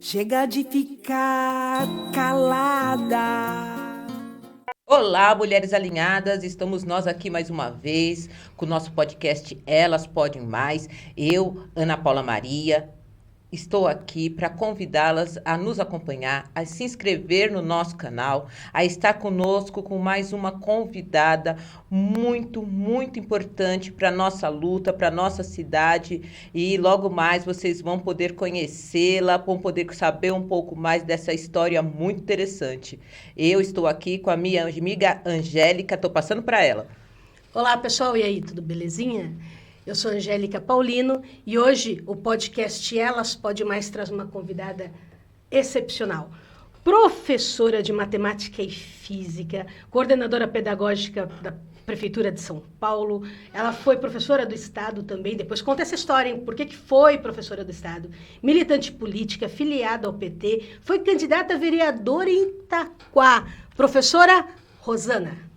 Chega de ficar calada. Olá, mulheres alinhadas, estamos nós aqui mais uma vez com o nosso podcast Elas Podem Mais. Eu, Ana Paula Maria, estou aqui para convidá-las a nos acompanhar, a se inscrever no nosso canal, a estar conosco com mais uma convidada muito, muito importante para a nossa luta, para a nossa cidade. E logo mais vocês vão poder conhecê-la, vão poder saber um pouco mais dessa história muito interessante. Eu estou aqui com a minha amiga Angélica, estou passando para ela. Olá, pessoal, e aí, tudo belezinha? Eu sou Angélica Paulino e hoje o podcast Elas Pode Mais traz uma convidada excepcional. Professora de Matemática e Física, coordenadora pedagógica da Prefeitura de São Paulo. Ela foi professora do Estado também, depois conta essa história, hein? Por que foi professora do Estado? Militante política, filiada ao PT, foi candidata a vereadora em Itaquá. Professora Rosana.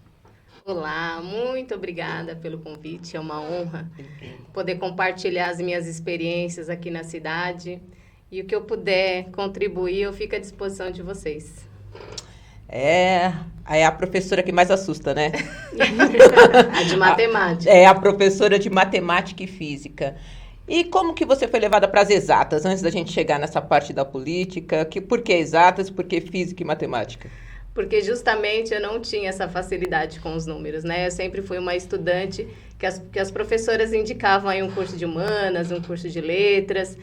Olá, muito obrigada pelo convite, é uma honra poder compartilhar as minhas experiências aqui na cidade e o que eu puder contribuir, eu fico à disposição de vocês. É a professora que mais assusta, né? A de matemática. É a professora de matemática e física. E como que você foi levada para as exatas, antes da gente chegar nessa parte da política? Por que exatas, por que física e matemática? Porque justamente eu não tinha essa facilidade com os números, né? Eu sempre fui uma estudante que as professoras indicavam aí um curso de humanas, um curso de letras.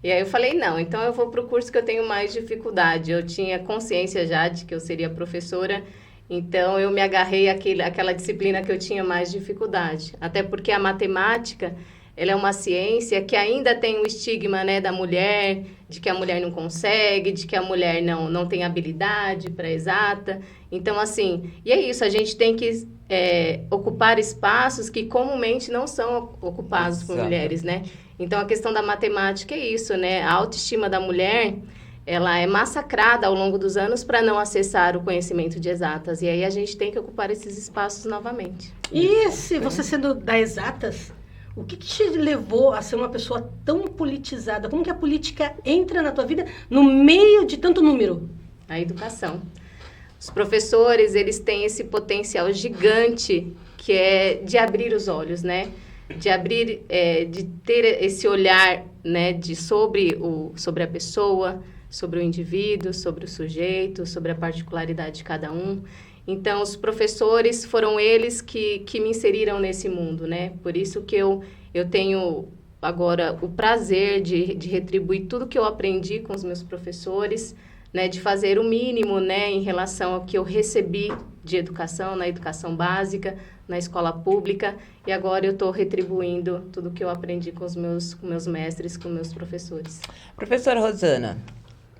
E aí eu falei, não, então eu vou para o curso que eu tenho mais dificuldade. Eu tinha consciência já de que eu seria professora, então eu me agarrei àquela disciplina que eu tinha mais dificuldade. Até porque a matemática, ela é uma ciência que ainda tem o estigma, né, da mulher, de que a mulher não consegue, de que a mulher não tem habilidade para exata. Então, assim, e é isso, a gente tem que ocupar espaços que comumente não são ocupados por mulheres, né? Então, a questão da matemática é isso, né? A autoestima da mulher, ela é massacrada ao longo dos anos para não acessar o conhecimento de exatas. E aí a gente tem que ocupar esses espaços novamente. E se você sendo da exatas, o que te levou a ser uma pessoa tão politizada? Como que a política entra na tua vida no meio de tanto número? A educação. Os professores, eles têm esse potencial gigante que é de abrir os olhos, né? De abrir, de ter esse olhar, né? Sobre a pessoa, sobre o indivíduo, sobre o sujeito, sobre a particularidade de cada um. Então, os professores foram eles que me inseriram nesse mundo, né? Por isso que eu tenho agora o prazer de retribuir tudo que eu aprendi com os meus professores, né? De fazer o mínimo, né? Em relação ao que eu recebi de educação, na educação básica, na escola pública. E agora eu estou retribuindo tudo que eu aprendi com os meus mestres, com meus professores. Professora Rosana,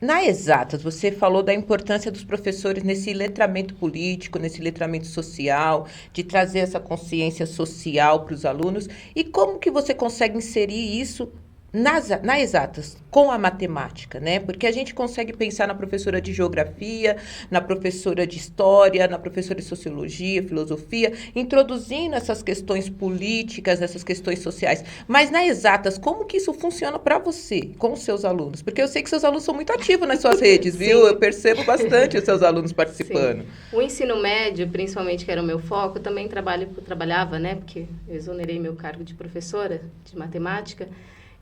na exatas, você falou da importância dos professores nesse letramento político, nesse letramento social, de trazer essa consciência social para os alunos. E como que você consegue inserir isso na exatas, com a matemática, né? Porque a gente consegue pensar na professora de geografia, na professora de história, na professora de sociologia, filosofia, introduzindo essas questões políticas, essas questões sociais. Mas na exatas, como que isso funciona para você, com os seus alunos? Porque eu sei que seus alunos são muito ativos nas suas redes, viu? Eu percebo bastante os seus alunos participando. Sim. O ensino médio, principalmente, que era o meu foco, eu também trabalhava, né? Porque eu exonerei meu cargo de professora de matemática.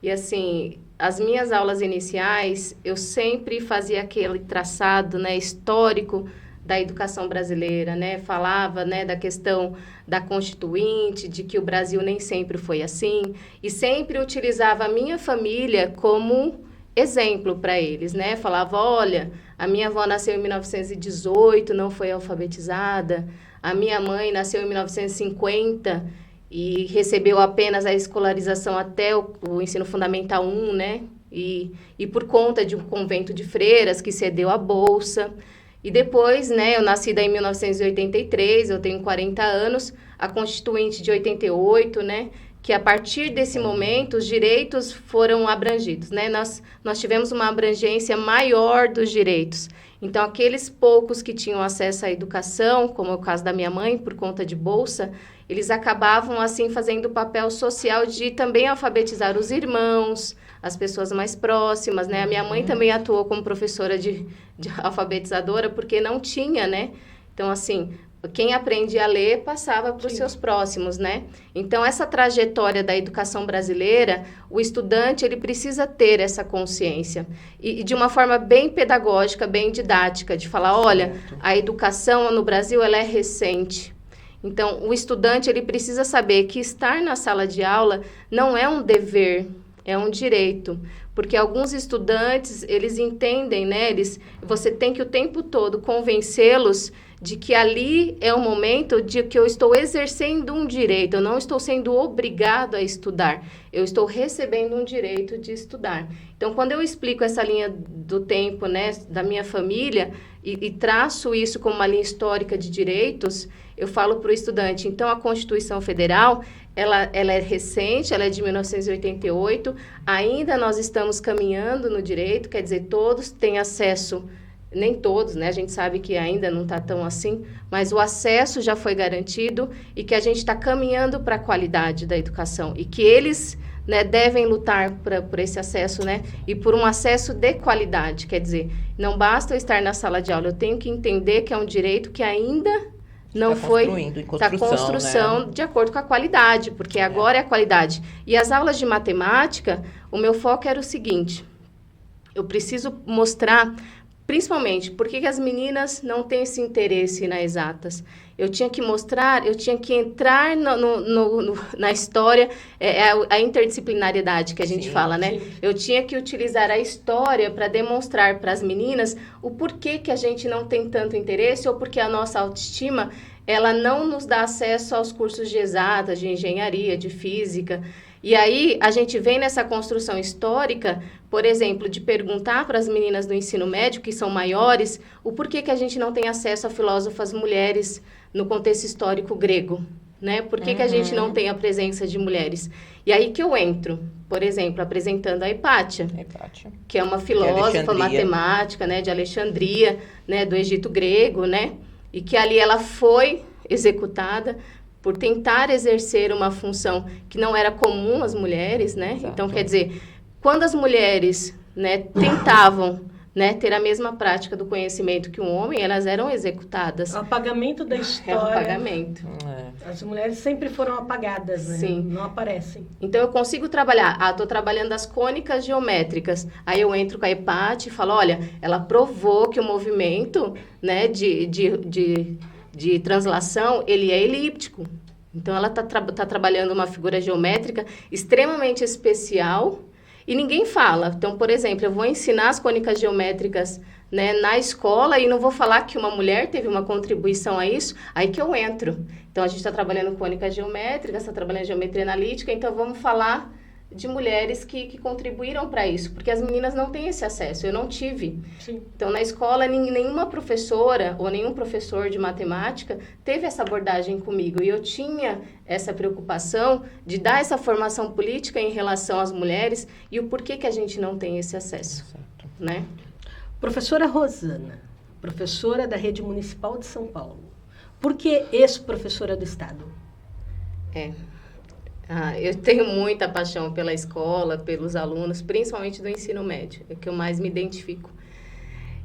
E, assim, as minhas aulas iniciais, eu sempre fazia aquele traçado, né, histórico da educação brasileira, né? Falava, né, da questão da Constituinte, de que o Brasil nem sempre foi assim. E sempre utilizava a minha família como exemplo para eles, né? Falava, olha, a minha avó nasceu em 1918, não foi alfabetizada. A minha mãe nasceu em 1950... e recebeu apenas a escolarização até o ensino fundamental 1, né? E por conta de um convento de freiras que cedeu a bolsa. E depois, né, eu nasci daí em 1983, eu tenho 40 anos, a Constituinte de 88, né? Que a partir desse momento os direitos foram abrangidos, né? Nós tivemos uma abrangência maior dos direitos. Então, aqueles poucos que tinham acesso à educação, como é o caso da minha mãe, por conta de bolsa, eles acabavam, assim, fazendo o papel social de também alfabetizar os irmãos, as pessoas mais próximas, né? A minha mãe também atuou como professora de alfabetizadora, porque não tinha, né? Então, assim, quem aprende a ler passava para os seus próximos, né? Então, essa trajetória da educação brasileira, o estudante, ele precisa ter essa consciência. E de uma forma bem pedagógica, bem didática, de falar, olha, a educação no Brasil, ela é recente. Então, o estudante, ele precisa saber que estar na sala de aula não é um dever, é um direito. Porque alguns estudantes, eles entendem, né? Você tem que o tempo todo convencê-los de que ali é o momento de que eu estou exercendo um direito, eu não estou sendo obrigado a estudar, eu estou recebendo um direito de estudar. Então, quando eu explico essa linha do tempo, né, da minha família, e traço isso como uma linha histórica de direitos, eu falo para o estudante, então a Constituição Federal, ela é recente, ela é de 1988, ainda nós estamos caminhando no direito, quer dizer, todos têm acesso, nem todos, né? A gente sabe que ainda não está tão assim, mas o acesso já foi garantido e que a gente está caminhando para a qualidade da educação e que eles, né, devem lutar por esse acesso, né? E por um acesso de qualidade, quer dizer, não basta eu estar na sala de aula, eu tenho que entender que é um direito que ainda não foi... Está construção, né? De acordo com a qualidade, porque agora é a qualidade. E as aulas de matemática, o meu foco era o seguinte, eu preciso mostrar... Principalmente, por que as meninas não têm esse interesse nas exatas? Eu tinha que mostrar, eu tinha que entrar na história, a interdisciplinariedade que a gente fala, né? Sim. Eu tinha que utilizar a história para demonstrar para as meninas o porquê que a gente não tem tanto interesse ou porque a nossa autoestima, ela não nos dá acesso aos cursos de exatas, de engenharia, de física. E aí, a gente vem nessa construção histórica, por exemplo, de perguntar para as meninas do ensino médio, que são maiores, o porquê que a gente não tem acesso a filósofas mulheres no contexto histórico grego, né? Por que que a gente não tem a presença de mulheres? E aí que eu entro, por exemplo, apresentando a Hipátia, que é uma filósofa matemática, né, de Alexandria, né, do Egito grego, né? E que ali ela foi executada por tentar exercer uma função que não era comum às mulheres, né? Exato. Então, quer dizer, quando as mulheres, né, tentavam, né, ter a mesma prática do conhecimento que um homem, elas eram executadas. O apagamento da história. É o apagamento. As mulheres sempre foram apagadas, né? Sim. Não aparecem. Então, eu consigo trabalhar. Estou trabalhando as cônicas geométricas. Aí eu entro com a Hipátia e falo, olha, ela provou que o movimento, né, de translação, ele é elíptico. Então, ela tá trabalhando uma figura geométrica extremamente especial e ninguém fala. Então, por exemplo, eu vou ensinar as cônicas geométricas, né, na escola e não vou falar que uma mulher teve uma contribuição a isso, aí que eu entro. Então, a gente está trabalhando cônicas geométricas, está trabalhando geometria analítica, então vamos falar de mulheres que contribuíram para isso, porque as meninas não têm esse acesso, eu não tive. Sim. Então, na escola, nenhuma professora ou nenhum professor de matemática teve essa abordagem comigo, e eu tinha essa preocupação de dar essa formação política em relação às mulheres e o porquê que a gente não tem esse acesso, né? Professora Rosana, professora da Rede Municipal de São Paulo, por que ex-professora do Estado? Eu tenho muita paixão pela escola, pelos alunos, principalmente do ensino médio, é que eu mais me identifico.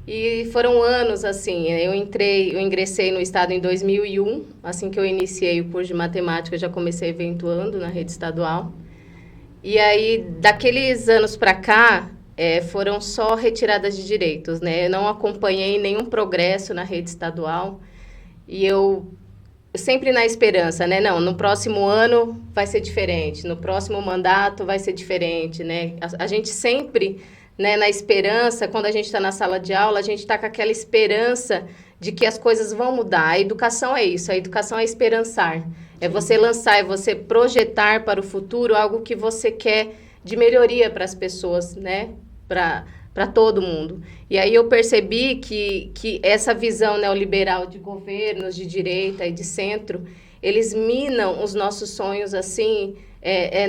E foram anos, assim, eu ingressei no Estado em 2001, assim que eu iniciei o curso de matemática, eu já comecei eventuando na rede estadual. E aí, daqueles anos para cá, foram só retiradas de direitos, né? Eu não acompanhei nenhum progresso na rede estadual e eu sempre na esperança, né? Não, no próximo ano vai ser diferente, no próximo mandato vai ser diferente, né? A gente sempre, né, na esperança, quando a gente está na sala de aula, a gente está com aquela esperança de que as coisas vão mudar. A educação é isso, a educação é esperançar. É você lançar, é você projetar para o futuro algo que você quer de melhoria para as pessoas, né? Para todo mundo. E aí eu percebi que essa visão neoliberal de governos de direita e de centro, eles minam os nossos sonhos assim,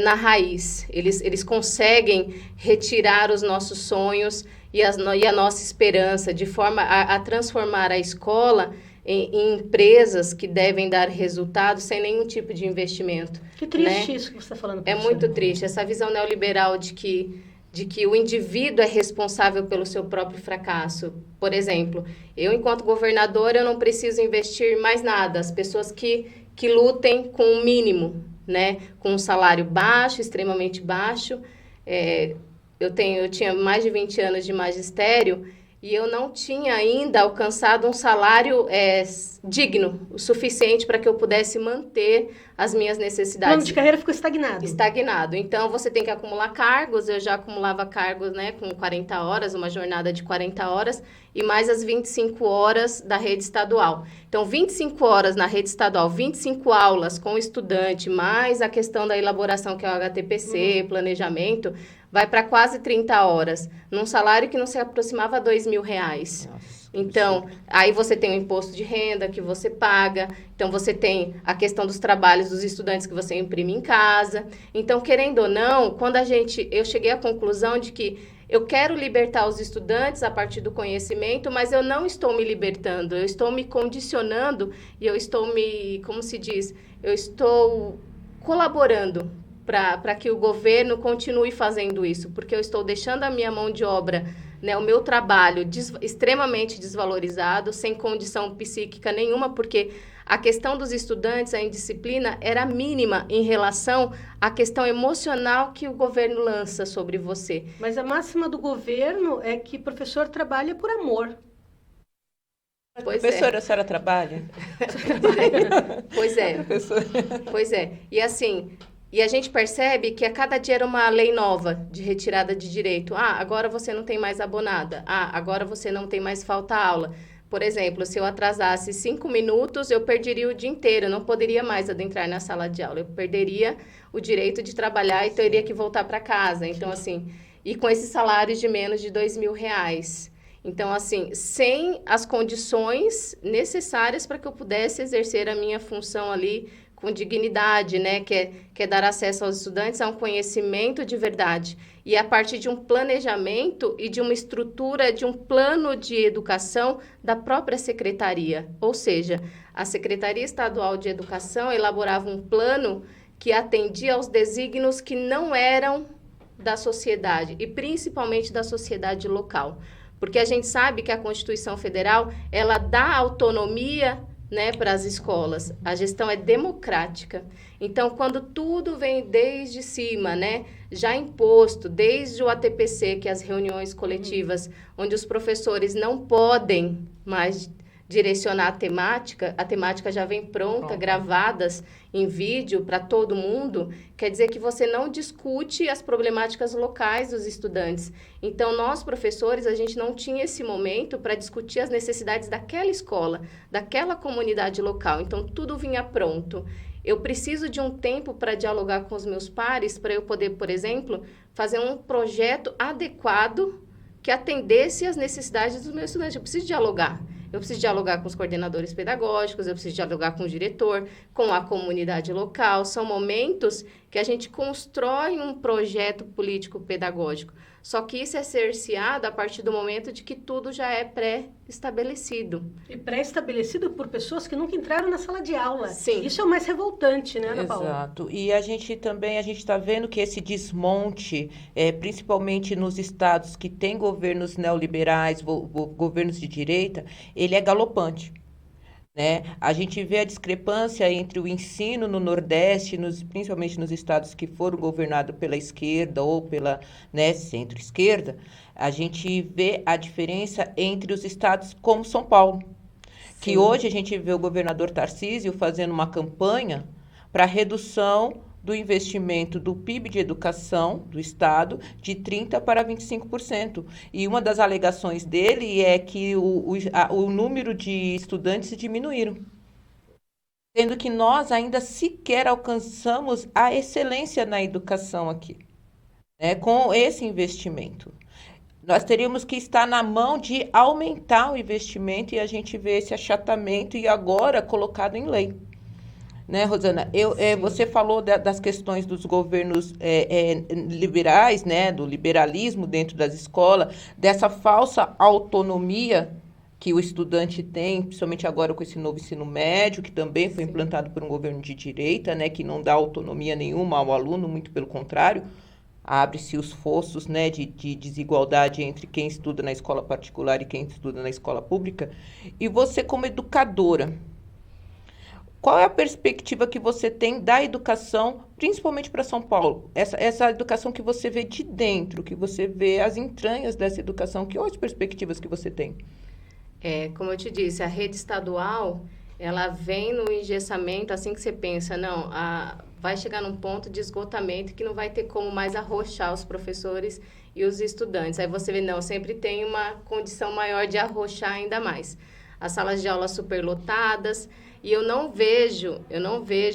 na raiz. Eles conseguem retirar os nossos sonhos e a nossa esperança, de forma a transformar a escola em empresas que devem dar resultados sem nenhum tipo de investimento. Que triste, né? Isso que você está falando. É muito triste, essa visão neoliberal de de que o indivíduo é responsável pelo seu próprio fracasso. Por exemplo, eu, enquanto governadora, eu não preciso investir mais nada. As pessoas que lutem com o mínimo, né? Com um salário baixo, extremamente baixo. Eu tinha mais de 20 anos de magistério e eu não tinha ainda alcançado um salário digno, o suficiente para que eu pudesse manter as minhas O necessidades. plano de carreira ficou estagnado. Estagnado. Então, você tem que acumular cargos. Eu já acumulava cargos, né, com 40 horas, uma jornada de 40 horas, e mais as 25 horas da rede estadual. Então, 25 horas na rede estadual, 25 aulas com o estudante, mais a questão da elaboração, que é o HTPC, planejamento, vai para quase 30 horas, num salário que não se aproximava a R$2.000. Nossa, Então, aí você tem o imposto de renda que você paga, então você tem a questão dos trabalhos dos estudantes que você imprime em casa. Então, querendo ou não, eu cheguei à conclusão de que eu quero libertar os estudantes a partir do conhecimento, mas eu não estou me libertando, eu estou me condicionando e eu estou como se diz, eu estou colaborando para que o governo continue fazendo isso, porque eu estou deixando a minha mão de obra, né, o meu trabalho extremamente desvalorizado, sem condição psíquica nenhuma, porque a questão dos estudantes, a indisciplina, era mínima em relação à questão emocional que o governo lança sobre você. Mas a máxima do governo é que professor trabalha por amor. Professora, a senhora trabalha? Pois é. Pois é. E assim... E a gente percebe que a cada dia era uma lei nova de retirada de direito. Agora você não tem mais abonada. Agora você não tem mais falta aula. Por exemplo, se eu atrasasse 5 minutos, eu perderia o dia inteiro. Eu não poderia mais adentrar na sala de aula. Eu perderia o direito de trabalhar e teria que voltar para casa. Então, assim, e com esses salários de menos de R$2.000. Então, assim, sem as condições necessárias para que eu pudesse exercer a minha função ali com dignidade, né, que é dar acesso aos estudantes a um conhecimento de verdade. E a partir de um planejamento e de uma estrutura, de um plano de educação da própria secretaria. Ou seja, a Secretaria Estadual de Educação elaborava um plano que atendia aos desígnios que não eram da sociedade, e principalmente da sociedade local. Porque a gente sabe que a Constituição Federal, ela dá autonomia, né, para as escolas. A gestão é democrática. Então, quando tudo vem desde cima, né, já imposto, desde o ATPC, que é as reuniões coletivas, onde os professores não podem mais direcionar a temática já vem pronta, gravadas em vídeo para todo mundo, quer dizer que você não discute as problemáticas locais dos estudantes. Então, nós, professores, a gente não tinha esse momento para discutir as necessidades daquela escola, daquela comunidade local. Então, tudo vinha pronto. Eu preciso de um tempo para dialogar com os meus pares, para eu poder, por exemplo, fazer um projeto adequado que atendesse às necessidades dos meus estudantes. Eu preciso dialogar. Eu preciso dialogar com os coordenadores pedagógicos, eu preciso dialogar com o diretor, com a comunidade local. São momentos que a gente constrói um projeto político-pedagógico. Só que isso é cerceado a partir do momento de que tudo já é pré-estabelecido. E pré-estabelecido por pessoas que nunca entraram na sala de aula. Sim. Isso é o mais revoltante, né, Ana Paula? Exato. E a gente está vendo que esse desmonte, principalmente nos estados que têm governos neoliberais, governos de direita, ele é galopante. Né? A gente vê a discrepância entre o ensino no Nordeste, principalmente nos estados que foram governados pela esquerda ou pela, né, centro-esquerda. A gente vê a diferença entre os estados como São Paulo. Sim. Que hoje a gente vê o governador Tarcísio fazendo uma campanha para redução do investimento do PIB de educação do Estado de 30% para 25%. E uma das alegações dele é que o número de estudantes diminuíram. Sendo que nós ainda sequer alcançamos a excelência na educação aqui, né, com esse investimento. Nós teríamos que estar na mão de aumentar o investimento e a gente vê esse achatamento e agora colocado em lei. Né, Rosana? Você falou das questões dos governos liberais, né, do liberalismo dentro das escolas, dessa falsa autonomia que o estudante tem, principalmente agora com esse novo ensino médio, que também foi implantado por um governo de direita, né, que não dá autonomia nenhuma ao aluno, muito pelo contrário, abre-se os fossos, né, de desigualdade entre quem estuda na escola particular e quem estuda na escola pública. E você, como educadora, qual é a perspectiva que você tem da educação, principalmente para São Paulo? Essa educação que você vê de dentro, que você vê as entranhas dessa educação, que outras perspectivas que você tem? Como eu te disse, a rede estadual, ela vem no engessamento, assim que você pensa, não, vai chegar num ponto de esgotamento que não vai ter como mais arrochar os professores e os estudantes. Aí você vê, não, sempre tem uma condição maior de arrochar ainda mais. As salas de aula superlotadas, e eu não vejo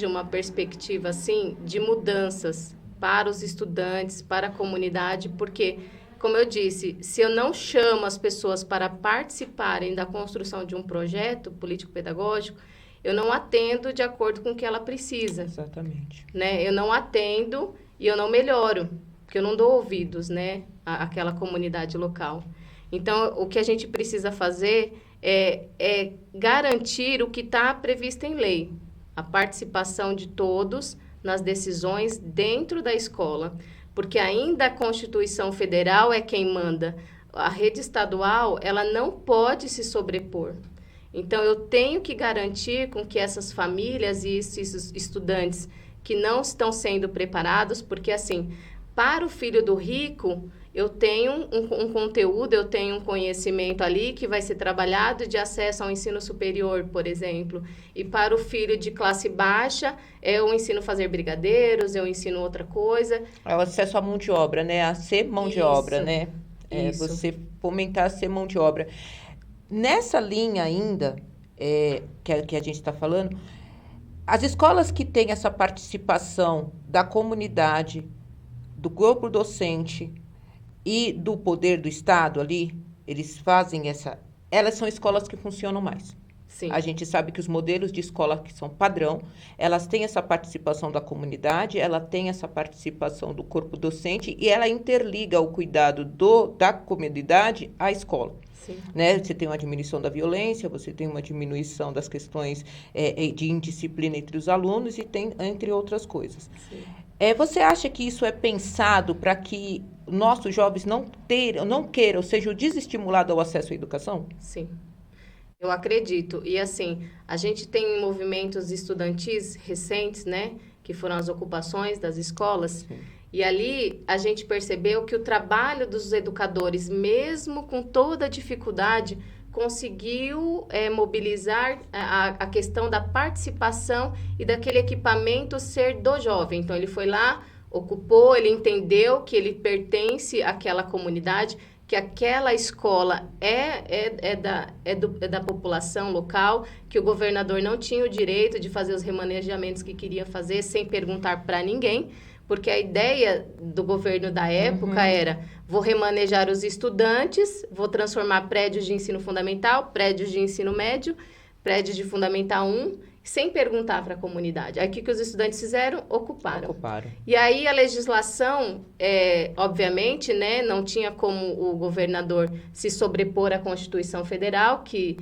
uma perspectiva, assim, de mudanças para os estudantes, para a comunidade, porque, como eu disse, se eu não chamo as pessoas para participarem da construção de um projeto político-pedagógico, eu não atendo de acordo com o que ela precisa. Exatamente. Né? Eu não atendo e eu não melhoro, porque eu não dou ouvidos, né, àquela comunidade local. Então, o que a gente precisa fazer é garantir o que está previsto em lei, a participação de todos nas decisões dentro da escola, porque ainda a Constituição Federal é quem manda. A rede estadual, ela não pode se sobrepor. Então, eu tenho que garantir com que essas famílias e esses estudantes que não estão sendo preparados, porque, assim, para o filho do rico, eu tenho um conteúdo, eu tenho um conhecimento ali que vai ser trabalhado de acesso ao ensino superior, por exemplo. E para o filho de classe baixa, eu ensino a fazer brigadeiros, eu ensino outra coisa. É o acesso à mão de obra, né? A ser mão de obra, né? Isso. Você fomentar a ser mão de obra. Nessa linha ainda, que a gente está falando, as escolas que têm essa participação da comunidade, do corpo docente e do poder do Estado ali, eles fazem elas são escolas que funcionam mais. Sim. A gente sabe que os modelos de escola que são padrão, elas têm essa participação da comunidade, ela tem essa participação do corpo docente e ela interliga o cuidado da comunidade à escola. Sim. Né? Você tem uma diminuição da violência, você tem uma diminuição das questões de indisciplina entre os alunos e tem, entre outras coisas. Sim. Você acha que isso é pensado para que nossos jovens não queiram, sejam desestimulados ao acesso à educação? Sim, eu acredito. E, assim, a gente tem movimentos estudantis recentes, né? Que foram as ocupações das escolas. Sim. E ali a gente percebeu que o trabalho dos educadores, mesmo com toda a dificuldade, conseguiu mobilizar a questão da participação e daquele equipamento ser do jovem. Então, ele foi lá, ocupou, ele entendeu que ele pertence àquela comunidade, que aquela escola é da população local, que o governador não tinha o direito de fazer os remanejamentos que queria fazer sem perguntar para ninguém, porque a ideia do governo da época era: vou remanejar os estudantes, vou transformar prédios de ensino fundamental, prédios de ensino médio, prédios de fundamental 1, sem perguntar para a comunidade. Aí o que os estudantes fizeram? Ocuparam. E aí a legislação, obviamente, né, não tinha como o governador se sobrepor à Constituição Federal, que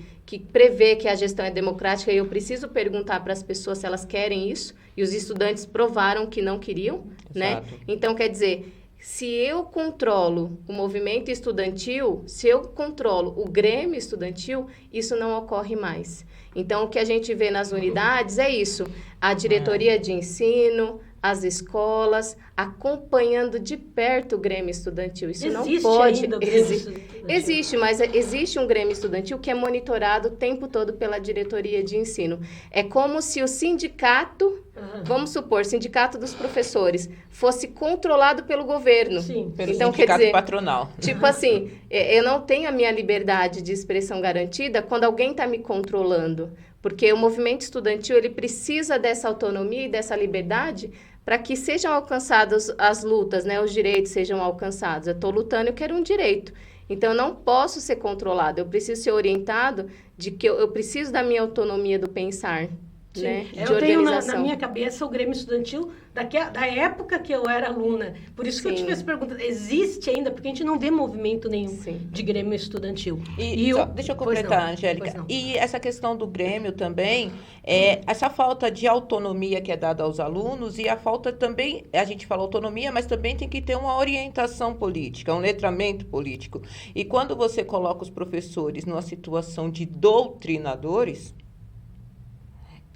prevê que a gestão é democrática, e eu preciso perguntar para as pessoas se elas querem isso, e os estudantes provaram que não queriam, né? Então, quer dizer, se eu controlo o movimento estudantil, se eu controlo o Grêmio estudantil, isso não ocorre mais. Então, o que a gente vê nas unidades é isso: a diretoria de ensino, as escolas, acompanhando de perto o Grêmio estudantil. Isso existe não pode... Ainda o Grêmio estudantil. Existe, mas existe um Grêmio estudantil que é monitorado o tempo todo pela diretoria de ensino. É como se o sindicato, vamos supor, sindicato dos professores, fosse controlado pelo governo. Sim, pelo então, sindicato quer dizer, patronal. Tipo assim, eu não tenho a minha liberdade de expressão garantida quando alguém está me controlando. Porque o movimento estudantil, ele precisa dessa autonomia e dessa liberdade para que sejam alcançadas as lutas, né? Os direitos sejam alcançados. Eu estou lutando, eu quero um direito. Então, eu não posso ser controlado. Eu preciso ser orientado de que eu preciso da minha autonomia do pensar. né, de Eu tenho na organização. minha cabeça o Grêmio Estudantil da época que eu era aluna. Por isso que eu te Sim. fiz essa pergunta. Existe ainda? Porque a gente não vê movimento nenhum Sim. de Grêmio Estudantil. Deixa eu Pois completar, não, Angélica. pois não. E essa questão do Grêmio também, essa falta de autonomia que é dada aos alunos e a falta também, a gente fala autonomia, mas também tem que ter uma orientação política, um letramento político. E quando você coloca os professores numa situação de doutrinadores,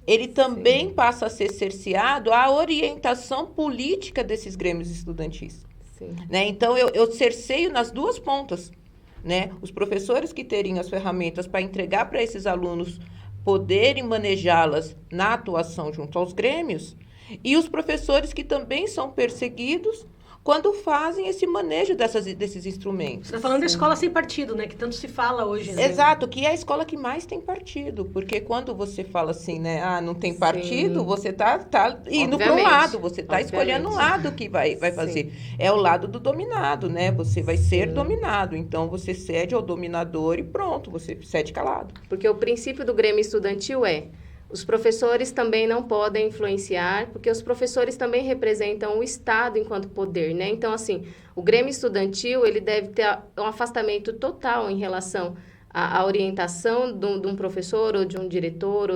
ele também passa a ser cerceado a orientação política desses grêmios estudantis. Sim. Né? Então, eu cerceio nas duas pontas. Né? Os professores que teriam as ferramentas para entregar para esses alunos poderem manejá-las na atuação junto aos grêmios, e os professores que também são perseguidos quando fazem esse manejo desses instrumentos. Você está falando da escola sem partido, né? Que tanto se fala hoje, né? Exato, que é a escola que mais tem partido, porque quando você fala assim, né, não tem partido, você tá indo para um Obviamente. lado, você está escolhendo um lado que vai fazer. É o lado do dominado, né? Você vai ser dominado, então você cede ao dominador e pronto, você cede calado. Porque o princípio do Grêmio Estudantil os professores também não podem influenciar, porque os professores também representam o Estado enquanto poder, né? Então, assim, o Grêmio Estudantil, ele deve ter um afastamento total em relação à orientação de um professor, ou de um diretor,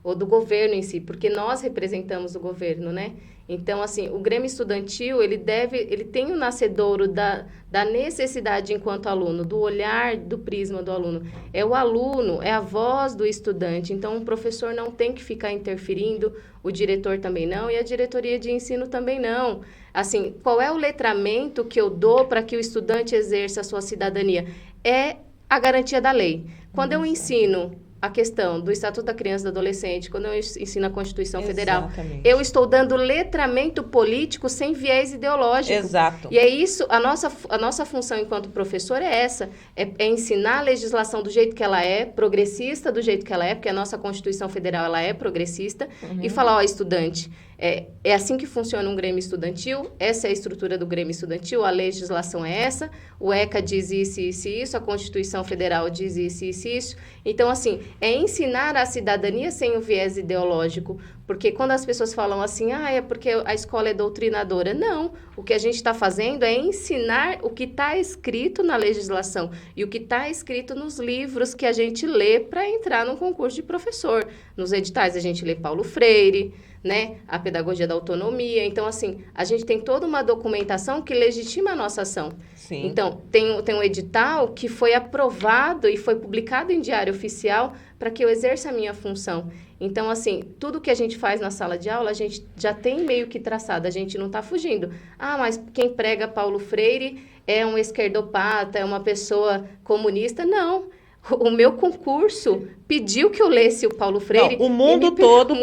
ou do governo em si, porque nós representamos o governo, né? Então, assim, o Grêmio Estudantil, ele tem o nascedouro da necessidade enquanto aluno, do olhar, do prisma do aluno. É o aluno, é a voz do estudante. Então, o professor não tem que ficar interferindo, o diretor também não, e a diretoria de ensino também não. Assim, qual é o letramento que eu dou para que o estudante exerça a sua cidadania? É a garantia da lei. Quando eu ensino a questão do Estatuto da Criança e do Adolescente, quando eu ensino a Constituição Federal, eu estou dando letramento político sem viés ideológico. Exato. E é isso, a nossa função enquanto professor é essa, é ensinar a legislação do jeito que ela é, progressista do jeito que ela é, porque a nossa Constituição Federal ela é progressista, e falar, estudante, é assim que funciona um Grêmio Estudantil, essa é a estrutura do Grêmio Estudantil, a legislação é essa, o ECA diz isso, isso e isso, a Constituição Federal diz isso, isso e isso. Então, assim, é ensinar a cidadania sem o viés ideológico, porque quando as pessoas falam assim, é porque a escola é doutrinadora. Não, o que a gente está fazendo é ensinar o que está escrito na legislação e o que está escrito nos livros que a gente lê para entrar no concurso de professor. Nos editais a gente lê Paulo Freire, né? A pedagogia da autonomia. Então, assim, a gente tem toda uma documentação que legitima a nossa ação. Sim. Então, tem um edital que foi aprovado e foi publicado em diário oficial para que eu exerça a minha função. Então, assim, tudo que a gente faz na sala de aula, a gente já tem meio que traçado, a gente não está fugindo. Mas quem prega Paulo Freire é um esquerdopata, é uma pessoa comunista. Não. O meu concurso pediu que eu lesse o Paulo Freire. Não, o mundo todo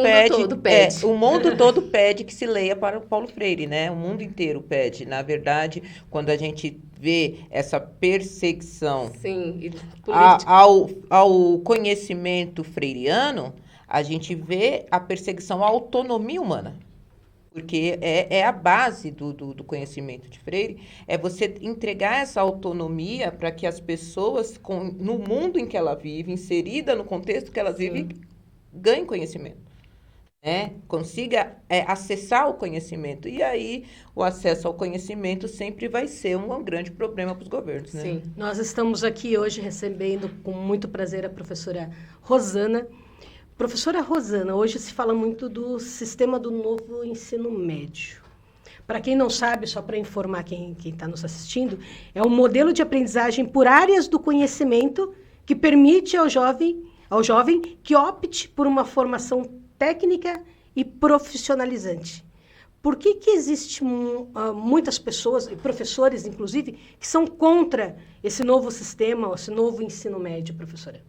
pede que se leia para o Paulo Freire, né? O mundo inteiro pede. Na verdade, quando a gente vê essa perseguição ao conhecimento freiriano, a gente vê a perseguição à autonomia humana. Porque é a base do conhecimento de Freire, é você entregar essa autonomia para que as pessoas, no mundo em que ela vive, inserida no contexto que elas vivem, ganhem conhecimento. Consiga acessar o conhecimento. E aí, o acesso ao conhecimento sempre vai ser um grande problema para os governos. Né? Sim. Nós estamos aqui hoje recebendo com muito prazer a professora Rosana. Professora Rosana, hoje se fala muito do sistema do novo ensino médio. Para quem não sabe, só para informar quem está nos assistindo, é um modelo de aprendizagem por áreas do conhecimento que permite ao jovem que opte por uma formação técnica e profissionalizante. Por que existe muitas pessoas, e professores inclusive, que são contra esse novo sistema, esse novo ensino médio, professora?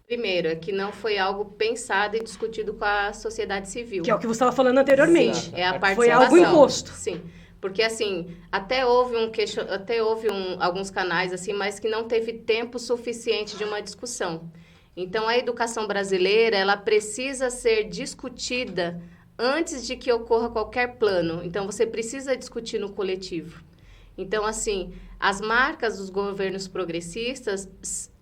Primeiro, é que não foi algo pensado e discutido com a sociedade civil. Que é o que você estava falando anteriormente. Sim, é a participação. Foi algo imposto. Sim, porque assim, até houve alguns canais assim, mas que não teve tempo suficiente de uma discussão. Então, a educação brasileira, ela precisa ser discutida antes de que ocorra qualquer plano. Então, você precisa discutir no coletivo. Então, assim, as marcas dos governos progressistas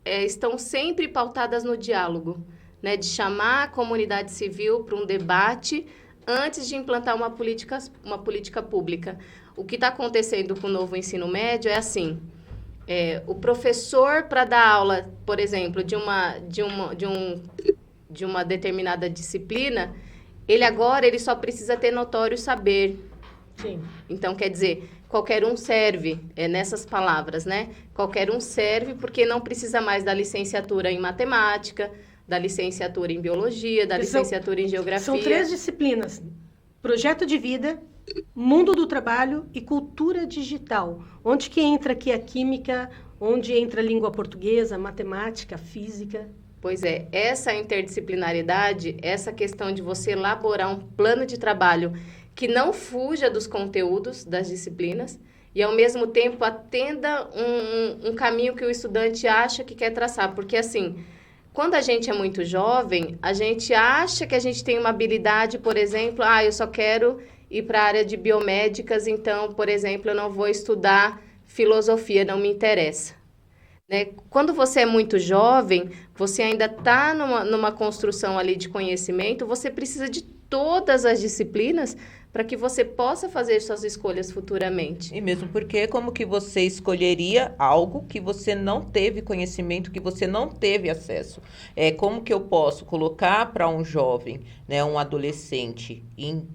estão sempre pautadas no diálogo, né, de chamar a comunidade civil para um debate antes de implantar uma política pública. O que está acontecendo com o novo ensino médio é assim, o professor, para dar aula, por exemplo, de uma determinada disciplina, ele só precisa ter notório saber. Sim. Então, quer dizer, qualquer um serve, nessas palavras, né? Qualquer um serve porque não precisa mais da licenciatura em matemática, da licenciatura em biologia, da licenciatura em geografia. São 3 disciplinas: projeto de vida, mundo do trabalho e cultura digital. Onde que entra aqui a química, onde entra a língua portuguesa, matemática, física? Pois é, essa interdisciplinaridade, essa questão de você elaborar um plano de trabalho que não fuja dos conteúdos das disciplinas e, ao mesmo tempo, atenda um caminho que o estudante acha que quer traçar. Porque, assim, quando a gente é muito jovem, a gente acha que a gente tem uma habilidade, por exemplo, eu só quero ir para a área de biomédicas, então, por exemplo, eu não vou estudar filosofia, não me interessa. Né? Quando você é muito jovem, você ainda está numa construção ali de conhecimento, você precisa de todas as disciplinas para que você possa fazer suas escolhas futuramente. E mesmo porque, como que você escolheria algo que você não teve conhecimento, que você não teve acesso? Como que eu posso colocar para um jovem, né, um adolescente, em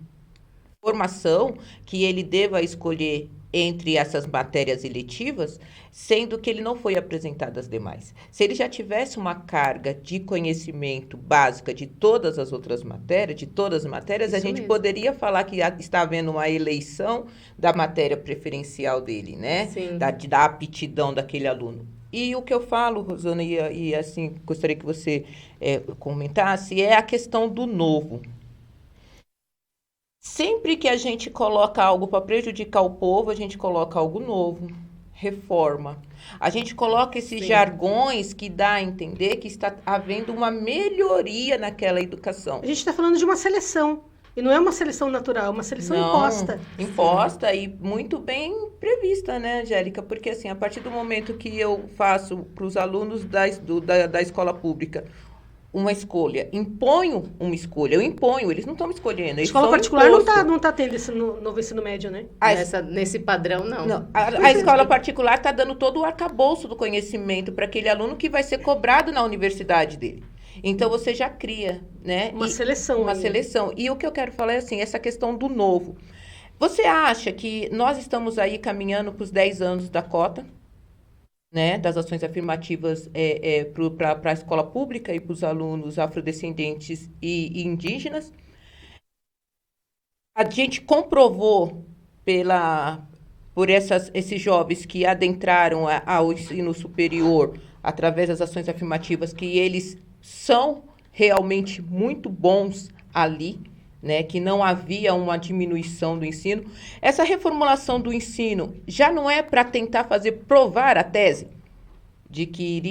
formação, que ele deva escolher entre essas matérias eletivas, sendo que ele não foi apresentado às demais. Se ele já tivesse uma carga de conhecimento básica de todas as outras matérias, Isso a gente mesmo. poderia falar que está havendo uma eleição da matéria preferencial dele, né? Sim. Da aptidão daquele aluno. E o que eu falo, Rosana, e assim, gostaria que você comentasse, é a questão do novo. Sempre que a gente coloca algo para prejudicar o povo, a gente coloca algo novo, reforma. A gente coloca esses Sim. jargões que dá a entender que está havendo uma melhoria naquela educação. A gente está falando de uma seleção. E não é uma seleção natural, é uma seleção imposta. Imposta e muito bem prevista, né, Angélica? Porque, assim, a partir do momento que eu faço para os alunos da escola pública uma escolha, imponho uma escolha, eles não estão escolhendo. A escola particular não tá tendo esse novo ensino médio, né? Nesse padrão, não. A escola particular está dando todo o arcabouço do conhecimento para aquele aluno que vai ser cobrado na universidade dele. Então, você já cria, né? Uma seleção. Uma seleção. E o que eu quero falar é assim, essa questão do novo. Você acha que nós estamos aí caminhando para os 10 anos da cota, né, das ações afirmativas para a escola pública e para os alunos afrodescendentes e indígenas? A gente comprovou por esses jovens que adentraram ao ensino superior através das ações afirmativas que eles são realmente muito bons ali, né, que não havia uma diminuição do ensino. Essa reformulação do ensino já não é para tentar provar a tese de que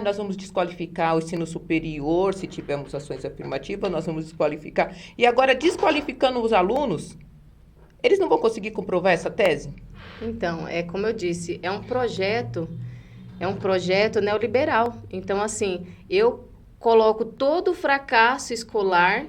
nós vamos desqualificar o ensino superior se tivermos ações afirmativas, nós vamos desqualificar. E agora, desqualificando os alunos, eles não vão conseguir comprovar essa tese? Então, como eu disse, é um projeto neoliberal. Então, assim, eu coloco todo o fracasso escolar,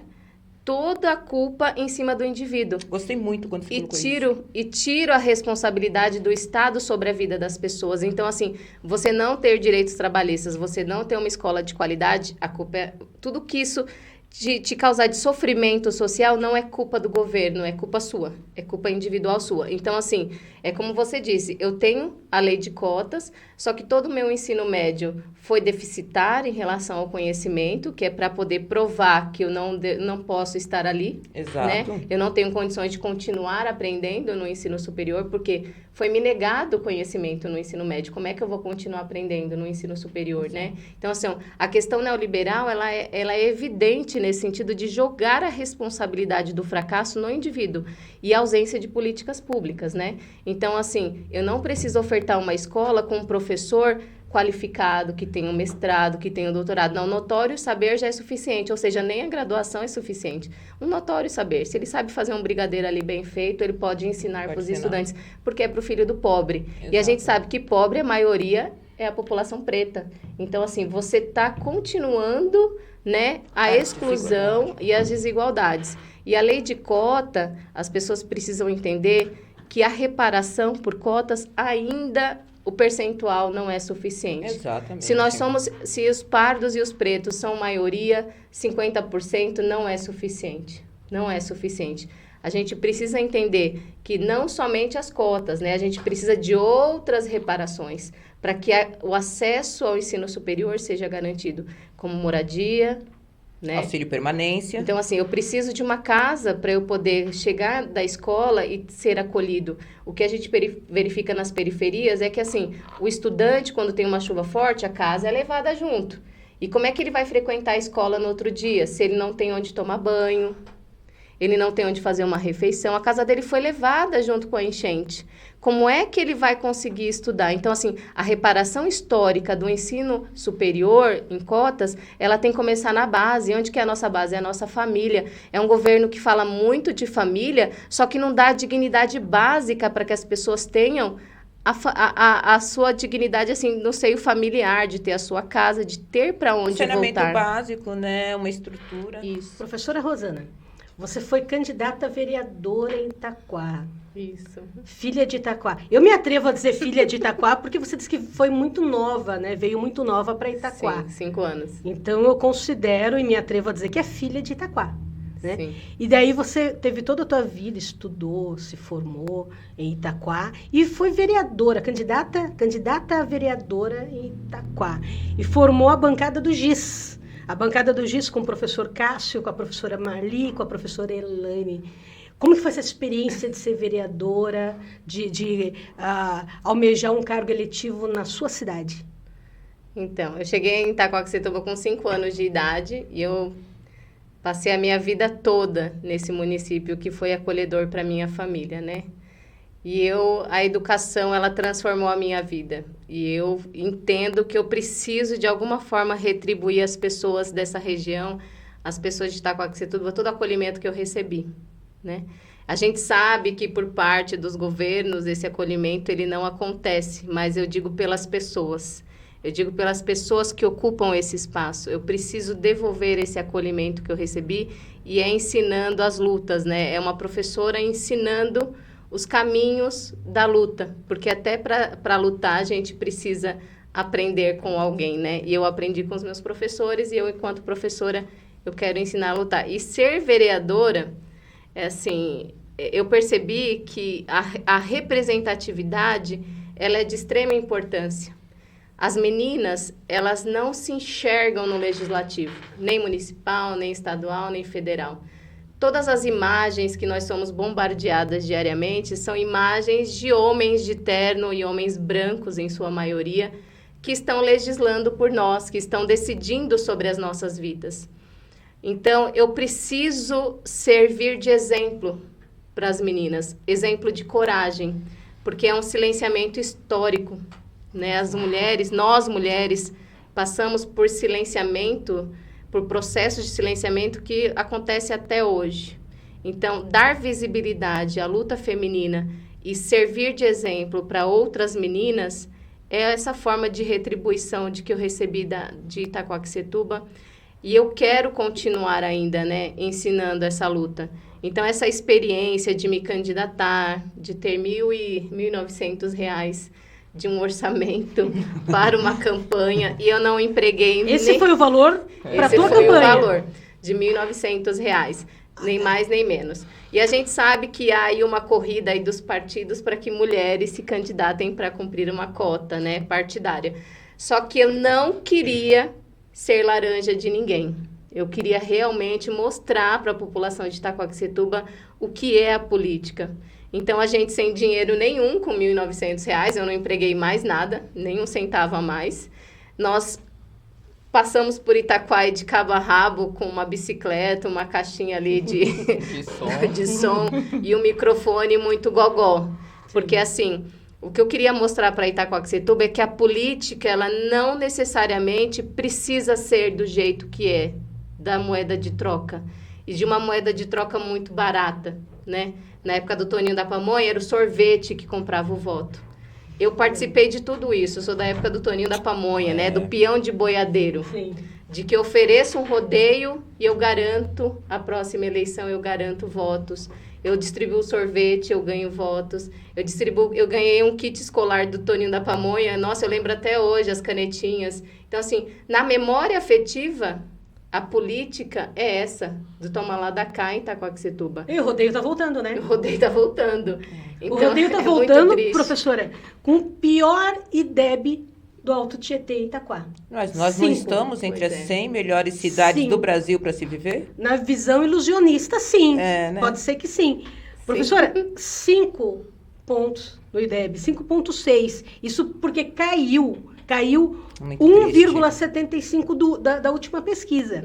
toda a culpa em cima do indivíduo. Gostei muito quando você colocou isso. E tiro a responsabilidade do Estado sobre a vida das pessoas. Então, assim, você não ter direitos trabalhistas, você não ter uma escola de qualidade, a culpa é... Tudo que isso te causar de sofrimento social não é culpa do governo, é culpa sua, é culpa individual sua. Então, assim, é como você disse, eu tenho a lei de cotas, só que todo o meu ensino médio foi deficitário em relação ao conhecimento, que é para poder provar que eu não posso estar ali. Exato. Né? Eu não tenho condições de continuar aprendendo no ensino superior, porque foi me negado o conhecimento no ensino médio. Como é que eu vou continuar aprendendo no ensino superior, né? Então, assim, a questão neoliberal, ela é evidente nesse sentido de jogar a responsabilidade do fracasso no indivíduo e a ausência de políticas públicas, né? Então, assim, eu não preciso ofertar uma escola com um professor qualificado, que tem um mestrado, que tem um doutorado. Não, notório saber já é suficiente, ou seja, nem a graduação é suficiente. Um notório saber, se ele sabe fazer um brigadeiro ali bem feito, ele pode ensinar para os estudantes, porque é para o filho do pobre. Exato. E a gente sabe que pobre, a maioria é a população preta. Então, assim, você está continuando, né, a exclusão e as desigualdades. E a lei de cota, as pessoas precisam entender que a reparação por cotas ainda o percentual não é suficiente. Exatamente. Se os pardos e os pretos são maioria, 50% não é suficiente. Não é suficiente. A gente precisa entender que não somente as cotas, né? A gente precisa de outras reparações para que o acesso ao ensino superior seja garantido, como moradia, né? Auxílio permanência. Então, assim, eu preciso de uma casa para eu poder chegar da escola e ser acolhido. O que a gente verifica nas periferias é que, assim, o estudante, quando tem uma chuva forte, a casa é levada junto. E como é que ele vai frequentar a escola no outro dia, se ele não tem onde tomar banho, ele não tem onde fazer uma refeição, a casa dele foi levada junto com a enchente. Como é que ele vai conseguir estudar? Então, assim, a reparação histórica do ensino superior em cotas, ela tem que começar na base. Onde que é a nossa base? É a nossa família. É um governo que fala muito de família, só que não dá a dignidade básica para que as pessoas tenham a sua dignidade, assim, no seio familiar, de ter a sua casa, de ter para onde Saneamento voltar. básico, né? Uma estrutura. Isso. Professora Rosana, você foi candidata a vereadora em Itaquá. Isso. Filha de Itaquá. Eu me atrevo a dizer filha de Itaquá porque você disse que foi muito nova, né? Veio muito nova para Itaquá. Sim, 5 anos. Então eu considero e me atrevo a dizer que é filha de Itaquá, né? Sim. E daí você teve toda a tua vida, estudou, se formou em Itaquá e foi vereadora, candidata a vereadora em Itaquá. E formou a bancada do GIS. A bancada do GIS com o professor Cássio, com a professora Marli, com a professora Elaine. Como que foi essa experiência de ser vereadora, de almejar um cargo eletivo na sua cidade? Então, eu cheguei em Itaquaquecetuba com 5 anos de idade e eu passei a minha vida toda nesse município que foi acolhedor para minha família, né? E a educação, ela transformou a minha vida. E eu entendo que eu preciso, de alguma forma, retribuir às pessoas dessa região, as pessoas de Itaquaquecetuba, todo o acolhimento que eu recebi, né? A gente sabe que por parte dos governos esse acolhimento ele não acontece, mas eu digo pelas pessoas. Eu digo pelas pessoas que ocupam esse espaço. Eu preciso devolver esse acolhimento que eu recebi e é ensinando as lutas, né? É uma professora ensinando os caminhos da luta, porque até para lutar a gente precisa aprender com alguém, né? E eu aprendi com os meus professores e eu, enquanto professora, eu quero ensinar a lutar. E ser vereadora, assim, eu percebi que a representatividade, ela é de extrema importância. As meninas, elas não se enxergam no legislativo, nem municipal, nem estadual, nem federal. Todas as imagens que nós somos bombardeadas diariamente são imagens de homens de terno e homens brancos, em sua maioria, que estão legislando por nós, que estão decidindo sobre as nossas vidas. Então, eu preciso servir de exemplo para as meninas, exemplo de coragem, porque é um silenciamento histórico, né? As mulheres, nós mulheres, passamos por silenciamento, por processos de silenciamento que acontece até hoje. Então, dar visibilidade à luta feminina e servir de exemplo para outras meninas é essa forma de retribuição de que eu recebi de Itaquaquecetuba. E eu quero continuar ainda, né, ensinando essa luta. Então, essa experiência de me candidatar, de ter R$1.900 de um orçamento para uma campanha, e eu não empreguei... Esse foi o valor para a tua campanha? Esse foi o valor, de R$1.900, nem mais nem menos. E a gente sabe que há aí uma corrida aí dos partidos para que mulheres se candidatem para cumprir uma cota, né, partidária. Só que eu não queria ser laranja de ninguém. Eu queria realmente mostrar para a população de Itaquaquecetuba o que é a política. Então, a gente sem dinheiro nenhum, com R$1.900, eu não empreguei mais nada, nem um centavo a mais. Nós passamos por Itaquá de cabo a rabo com uma bicicleta, uma caixinha ali de som e um microfone muito gogó. Porque, assim, o que eu queria mostrar para Itaquaquecetuba é que a política, ela não necessariamente precisa ser do jeito que é, da moeda de troca. E de uma moeda de troca muito barata, né? Na época do Toninho da Pamonha, era o sorvete que comprava o voto. eu participei de tudo isso. Eu sou da época do Toninho da Pamonha, né? Do peão de boiadeiro. Sim. De que eu ofereço um rodeio e eu garanto, a próxima eleição eu garanto votos. Eu distribuo sorvete, eu ganho votos. Eu ganhei um kit escolar do Toninho da Pamonha. Nossa, eu lembro até hoje as canetinhas. Então, assim, na memória afetiva, a política é essa, do toma lá da cá em Itaquaquecetuba. E o rodeio tá voltando, né? O rodeio tá voltando. Então, O rodeio tá é voltando, muito triste. professora, com o pior IDEB do Alto Tietê em Itaquá. Mas nós não 5. estamos entre Pois as é. 100 melhores cidades Sim. do Brasil para se viver? Na visão ilusionista, sim. É, né? Pode ser que sim. Professora, 5 pontos no IDEB, 5,6. Isso porque caiu Muito triste. 1,75 da última pesquisa.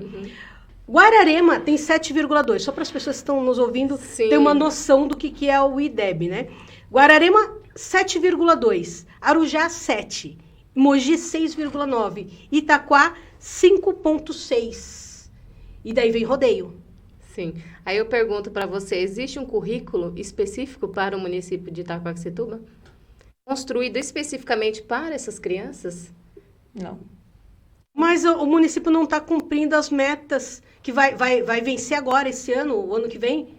Guararema tem 7,2. Só para as pessoas que estão nos ouvindo Sim. ter uma noção do que é o IDEB, né? Guararema, 7,2. Arujá, 7. Mogi, 6,9. Itaquá, 5,6. E daí vem rodeio. Sim. Aí eu pergunto para você, existe um currículo específico para o município de Itaquaquecetuba? Construído especificamente para essas crianças? Não. Mas o município não está cumprindo as metas que vai vencer agora, esse ano, o ano que vem.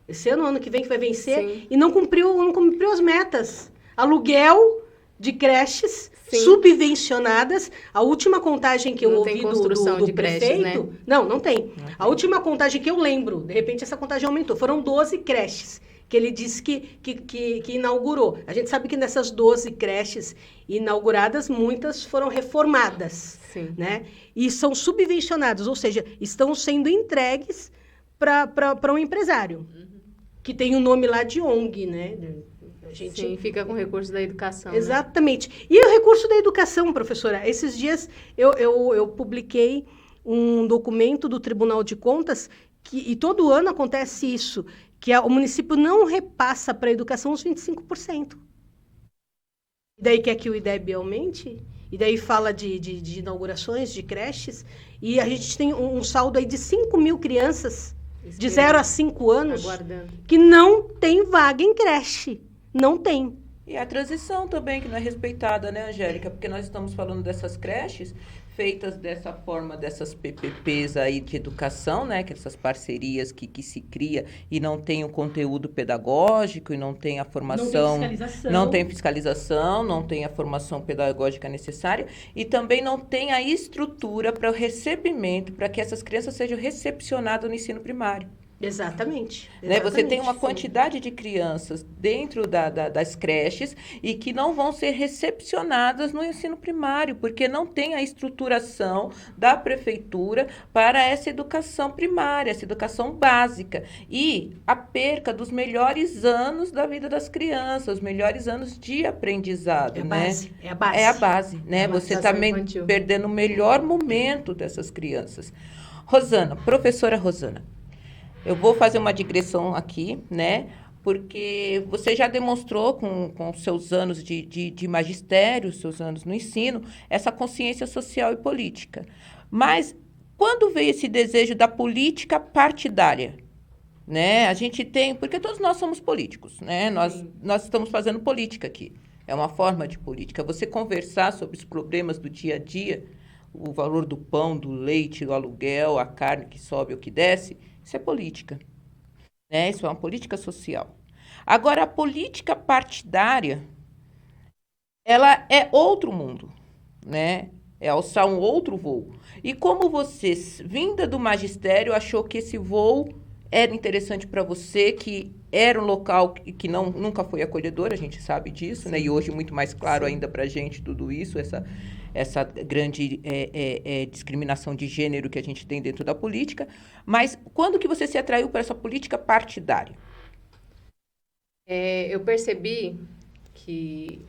Esse ano, o ano que vem que vai vencer. Sim. E não cumpriu as metas. Aluguel de creches Sim. subvencionadas. A última contagem que eu Não ouvi tem do construção de creches, prefeito... né? Não tem. A última contagem que eu lembro, de repente essa contagem aumentou, foram 12 creches que ele disse que inaugurou. A gente sabe que nessas 12 creches inauguradas, muitas foram reformadas. Sim. Né? E são subvencionados, ou seja, estão sendo entregues para um empresário, que tem o nome lá de ONG, né? A gente... Sim, fica com recurso da educação. né? Exatamente. E o recurso da educação, professora? Esses dias eu publiquei um documento do Tribunal de Contas, e todo ano acontece isso, que o município não repassa para a educação os 25%. E daí quer que o IDEB aumente? E daí fala de inaugurações, de creches, e a gente tem um saldo aí de 5 mil crianças de 0 a 5 anos Aguardando. que não tem vaga em creche. Não tem. E a transição também, que não é respeitada, né, Angélica? Porque nós estamos falando dessas creches feitas dessa forma, dessas PPPs aí de educação, né? Que essas parcerias que se cria e não tem o conteúdo pedagógico e não tem a formação... Não tem fiscalização, não tem a formação pedagógica necessária e também não tem a estrutura para o recebimento, para que essas crianças sejam recepcionadas no ensino primário. Exatamente. Né? Você tem uma sim. quantidade de crianças dentro das creches e que não vão ser recepcionadas no ensino primário, porque não tem a estruturação da prefeitura para essa educação primária, essa educação básica. E a perca dos melhores anos da vida das crianças, os melhores anos de aprendizado. É a né? base. É a base. É a base, né? É uma Você educação está infantil. perdendo o melhor momento dessas crianças. Rosana, professora Rosana, eu vou fazer uma digressão aqui, né? Porque você já demonstrou com seus anos de magistério, seus anos no ensino, essa consciência social e política. Mas quando veio esse desejo da política partidária? Né? A gente tem... Porque todos nós somos políticos, né? Nós estamos fazendo política aqui. É uma forma de política. Você conversar sobre os problemas do dia a dia, o valor do pão, do leite, do aluguel, a carne que sobe ou que desce... Isso é política, né? Isso é uma política social. Agora, a política partidária, ela é outro mundo, né? É alçar um outro voo. E como você, vinda do magistério, achou que esse voo era interessante para você, que era um local que nunca foi acolhedor, a gente sabe disso, né? E hoje muito mais claro ainda para a gente tudo isso, essa grande discriminação de gênero que a gente tem dentro da política. Mas quando que você se atraiu para essa política partidária? Eu percebi que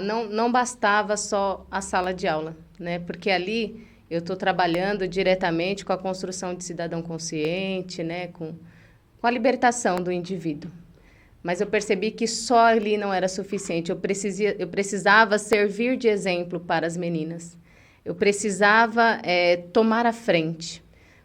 não bastava só a sala de aula, né? Porque ali eu estou trabalhando diretamente com a construção de cidadão consciente, né? Com a libertação do indivíduo. Mas eu percebi que só ali não era suficiente. Eu precisava servir de exemplo para as meninas. Eu precisava tomar a frente.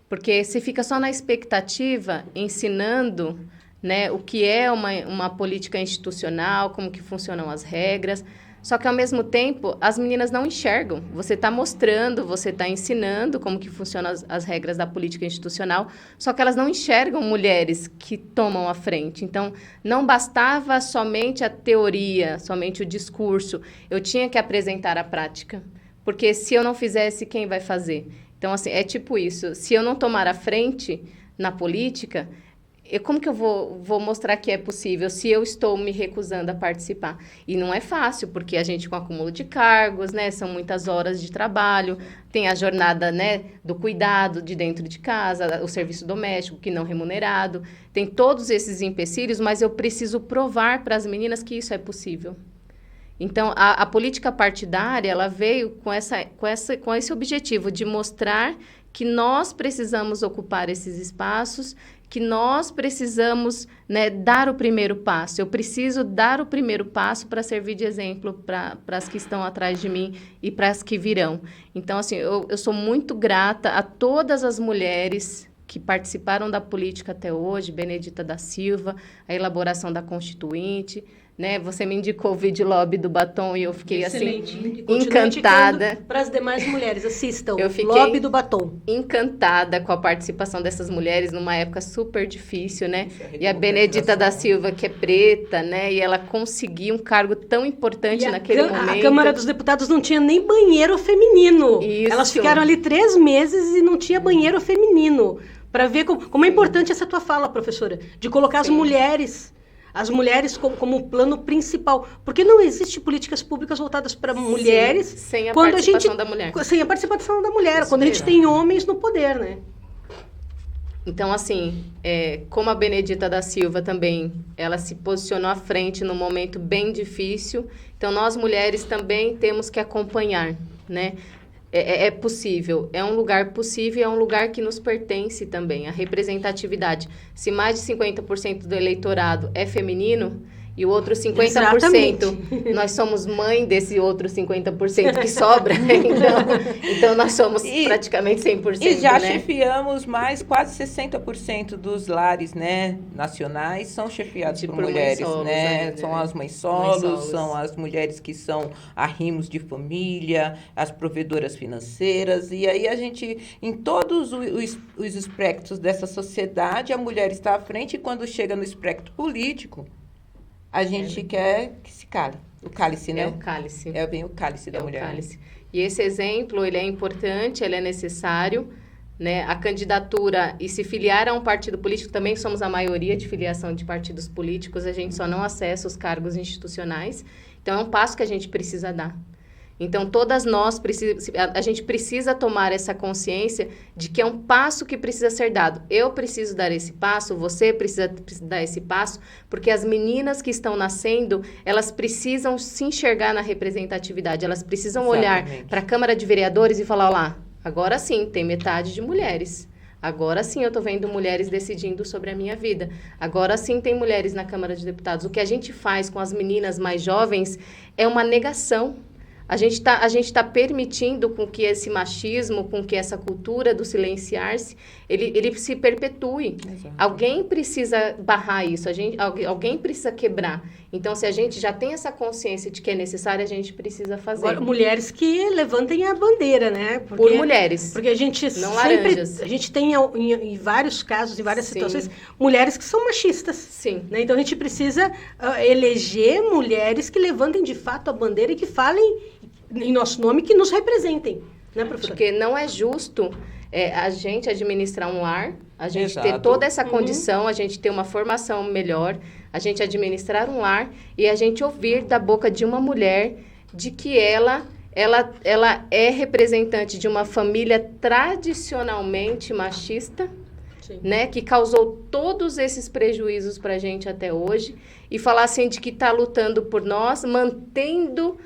Porque se fica só na expectativa, ensinando, né, o que é uma política institucional, como que funcionam as regras, Só que, ao mesmo tempo, as meninas não enxergam. Você está mostrando, você está ensinando como que funcionam as regras da política institucional, só que elas não enxergam mulheres que tomam a frente. Então, não bastava somente a teoria, somente o discurso. Eu tinha que apresentar a prática. Porque se eu não fizesse, quem vai fazer? Então, assim, é tipo isso. Se eu não tomar a frente na política, como que eu vou mostrar que é possível se eu estou me recusando a participar? E não é fácil, porque a gente com acúmulo de cargos, né? São muitas horas de trabalho, tem a jornada, né, do cuidado de dentro de casa, o serviço doméstico que não remunerado, tem todos esses empecilhos, mas eu preciso provar para as meninas que isso é possível. Então, a política partidária, ela veio com esse objetivo de mostrar que nós precisamos ocupar esses espaços, que nós precisamos, né, dar o primeiro passo. Eu preciso dar o primeiro passo para servir de exemplo para as que estão atrás de mim e para as que virão. Então, assim, eu sou muito grata a todas as mulheres que participaram da política até hoje, Benedita da Silva, a elaboração da Constituinte, né? Você me indicou o vídeo Lobby do Batom e eu fiquei Excelente. Assim encantada. Para as demais mulheres, assistam. Eu fiquei Lobby do Batom. Encantada com a participação dessas mulheres numa época super difícil, né? E a Benedita da Silva, que é preta, né? E ela conseguiu um cargo tão importante naquele momento. A Câmara dos Deputados não tinha nem banheiro feminino. Isso. Elas ficaram ali 3 meses e não tinha banheiro feminino. Para ver como é importante essa tua fala, professora, de colocar as mulheres como plano principal. Porque não existe políticas públicas voltadas para mulheres... Sem a participação da mulher. Sem a participação da mulher, quando a gente tem homens no poder, né? Então, assim, como a Benedita da Silva também, ela se posicionou à frente num momento bem difícil, então nós mulheres também temos que acompanhar, né? É possível, é um lugar possível, é um lugar que nos pertence também, a representatividade. Se mais de 50% do eleitorado é feminino e o outro 50%, exatamente, nós somos mãe desse outro 50% que sobra, então nós somos praticamente 100%, E já né? chefiamos quase 60% dos lares, né, nacionais são chefiados por mulheres, mães solos, né? ainda, São né? as mães solos, Mães solos. são as mulheres que são arrimos de família, as provedoras financeiras, e aí a gente, em todos os espectros dessa sociedade, a mulher está à frente, e quando chega no espectro político, a gente quer que se cale. O cálice, né? É o cálice. Vem o cálice da mulher. O cálice. E esse exemplo, ele é importante, ele é necessário, né? A candidatura e se filiar a um partido político, também somos a maioria de filiação de partidos políticos, a gente só não acessa os cargos institucionais. Então, é um passo que a gente precisa dar. Então, todas nós, a gente precisa tomar essa consciência de que é um passo que precisa ser dado. Eu preciso dar esse passo, você precisa dar esse passo, porque as meninas que estão nascendo, elas precisam se enxergar na representatividade, elas precisam olhar para a Câmara de Vereadores e falar, lá, agora sim, tem metade de mulheres. Agora sim eu estou vendo mulheres decidindo sobre a minha vida. Agora sim tem mulheres na Câmara de Deputados. O que a gente faz com as meninas mais jovens é uma negação. A gente tá permitindo com que esse machismo, com que essa cultura do silenciar-se, ele se perpetue. Exato. Alguém precisa barrar isso, alguém precisa quebrar. Então, se a gente já tem essa consciência de que é necessário, a gente precisa fazer. Agora, mulheres que levantem a bandeira, né? Por mulheres. Porque a gente não sempre... laranjas. A gente tem, em vários casos, em várias situações, mulheres que são machistas. Sim. Né? Então, a gente precisa eleger mulheres que levantem, de fato, a bandeira e que falem em nosso nome, que nos representem, né, professora? Porque não é justo a gente administrar um lar, a gente Exato. ter toda essa condição, a gente ter uma formação melhor, a gente administrar um lar e a gente ouvir da boca de uma mulher de que ela é representante de uma família tradicionalmente machista, né, que causou todos esses prejuízos para a gente até hoje, e falar assim de que está lutando por nós, mantendo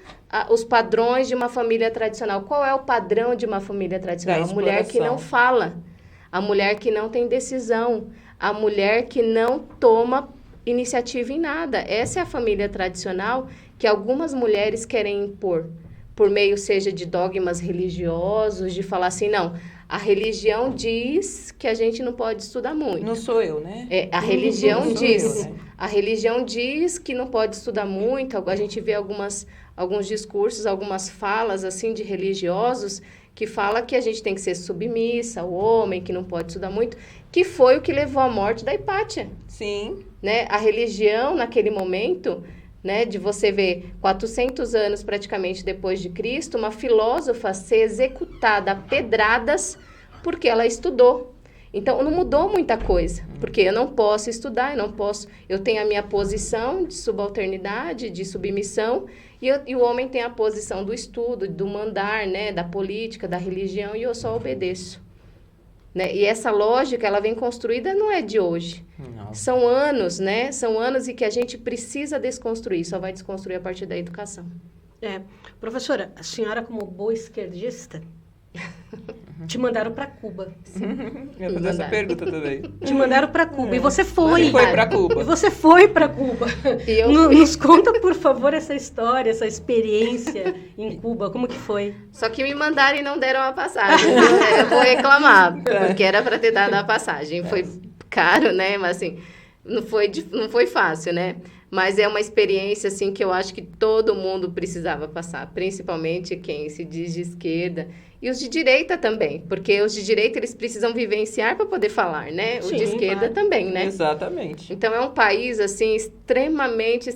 os padrões de uma família tradicional. Qual é o padrão de uma família tradicional? A mulher que não fala, a mulher que não tem decisão, a mulher que não toma iniciativa em nada. Essa é a família tradicional que algumas mulheres querem impor. por meio seja de dogmas religiosos, de falar assim, não, a religião diz que a gente não pode estudar muito. Não sou eu, né? A religião Não sou diz, eu, né? a religião diz que não pode estudar muito. A gente vê alguns discursos, algumas falas assim de religiosos que fala que a gente tem que ser submissa, o homem que não pode estudar muito, que foi o que levou à morte da Hipátia, Sim. né? A religião naquele momento, né, de você ver 400 anos praticamente depois de Cristo, uma filósofa ser executada a pedradas porque ela estudou. Então, não mudou muita coisa, porque eu não posso estudar, eu tenho a minha posição de subalternidade, de submissão, e o homem tem a posição do estudo, do mandar, né, da política, da religião, e eu só obedeço. Né? E essa lógica, ela vem construída, não é de hoje. Não. São anos, né? São anos e que a gente precisa desconstruir, só vai desconstruir a partir da educação. Professora, a senhora como boa esquerdista, te mandaram para Cuba. Eu ia fazer essa pergunta também. Te mandaram para Cuba. E você foi. Você foi pra Cuba. E você foi para Cuba. E eu Nos conta, por favor, essa história, essa experiência em Cuba. Como que foi? Só que me mandaram e não deram a passagem. Eu vou reclamar, porque era para ter dado a passagem. Foi caro, né? Mas assim, não foi fácil, né? Mas é uma experiência, assim, que eu acho que todo mundo precisava passar. Principalmente quem se diz de esquerda. E os de direita também. Porque os de direita, eles precisam vivenciar para poder falar, né? O de esquerda também, né? Exatamente. Então, é um país, assim, extremamente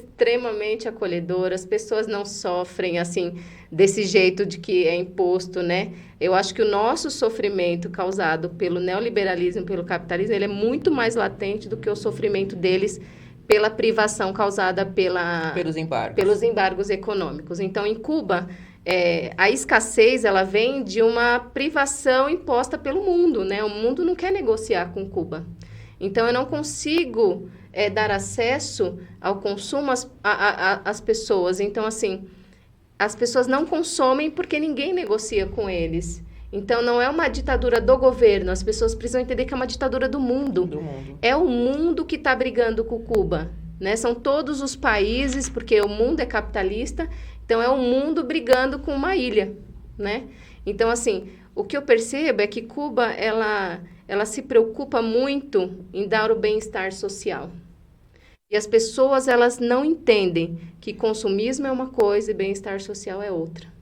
acolhedor. As pessoas não sofrem, assim, desse jeito de que é imposto, né? Eu acho que o nosso sofrimento causado pelo neoliberalismo, pelo capitalismo, ele é muito mais latente do que o sofrimento deles pela privação causada pelos embargos econômicos. Então, em Cuba, a escassez, ela vem de uma privação imposta pelo mundo, né? O mundo não quer negociar com Cuba. Então, eu não consigo dar acesso ao consumo às pessoas. Então, assim, as pessoas não consomem porque ninguém negocia com eles. Então, não é uma ditadura do governo. As pessoas precisam entender que é uma ditadura do mundo. É o mundo que está brigando com Cuba, né? São todos os países, porque o mundo é capitalista. Então, é o mundo brigando com uma ilha, né? Então, assim, o que eu percebo é que Cuba, ela se preocupa muito em dar o bem-estar social. E as pessoas, elas não entendem que consumismo é uma coisa e bem-estar social é outra.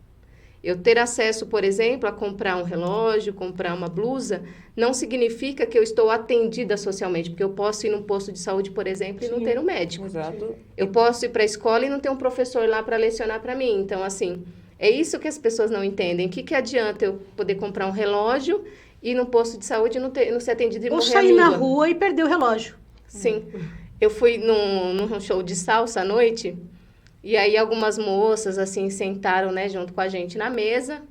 Eu ter acesso, por exemplo, a comprar um relógio, comprar uma blusa, não significa que eu estou atendida socialmente, porque eu posso ir num posto de saúde, por exemplo, e não ter um médico. Exato. Eu posso ir para a escola e não ter um professor lá para lecionar para mim. Então, assim, é isso que as pessoas não entendem. O que adianta eu poder comprar um relógio e ir num posto de saúde e não ser atendido e morrer Ou sair na rua e perder o relógio. Sim. Eu fui num show de salsa à noite. E aí, algumas moças, assim, sentaram, né, junto com a gente na mesa.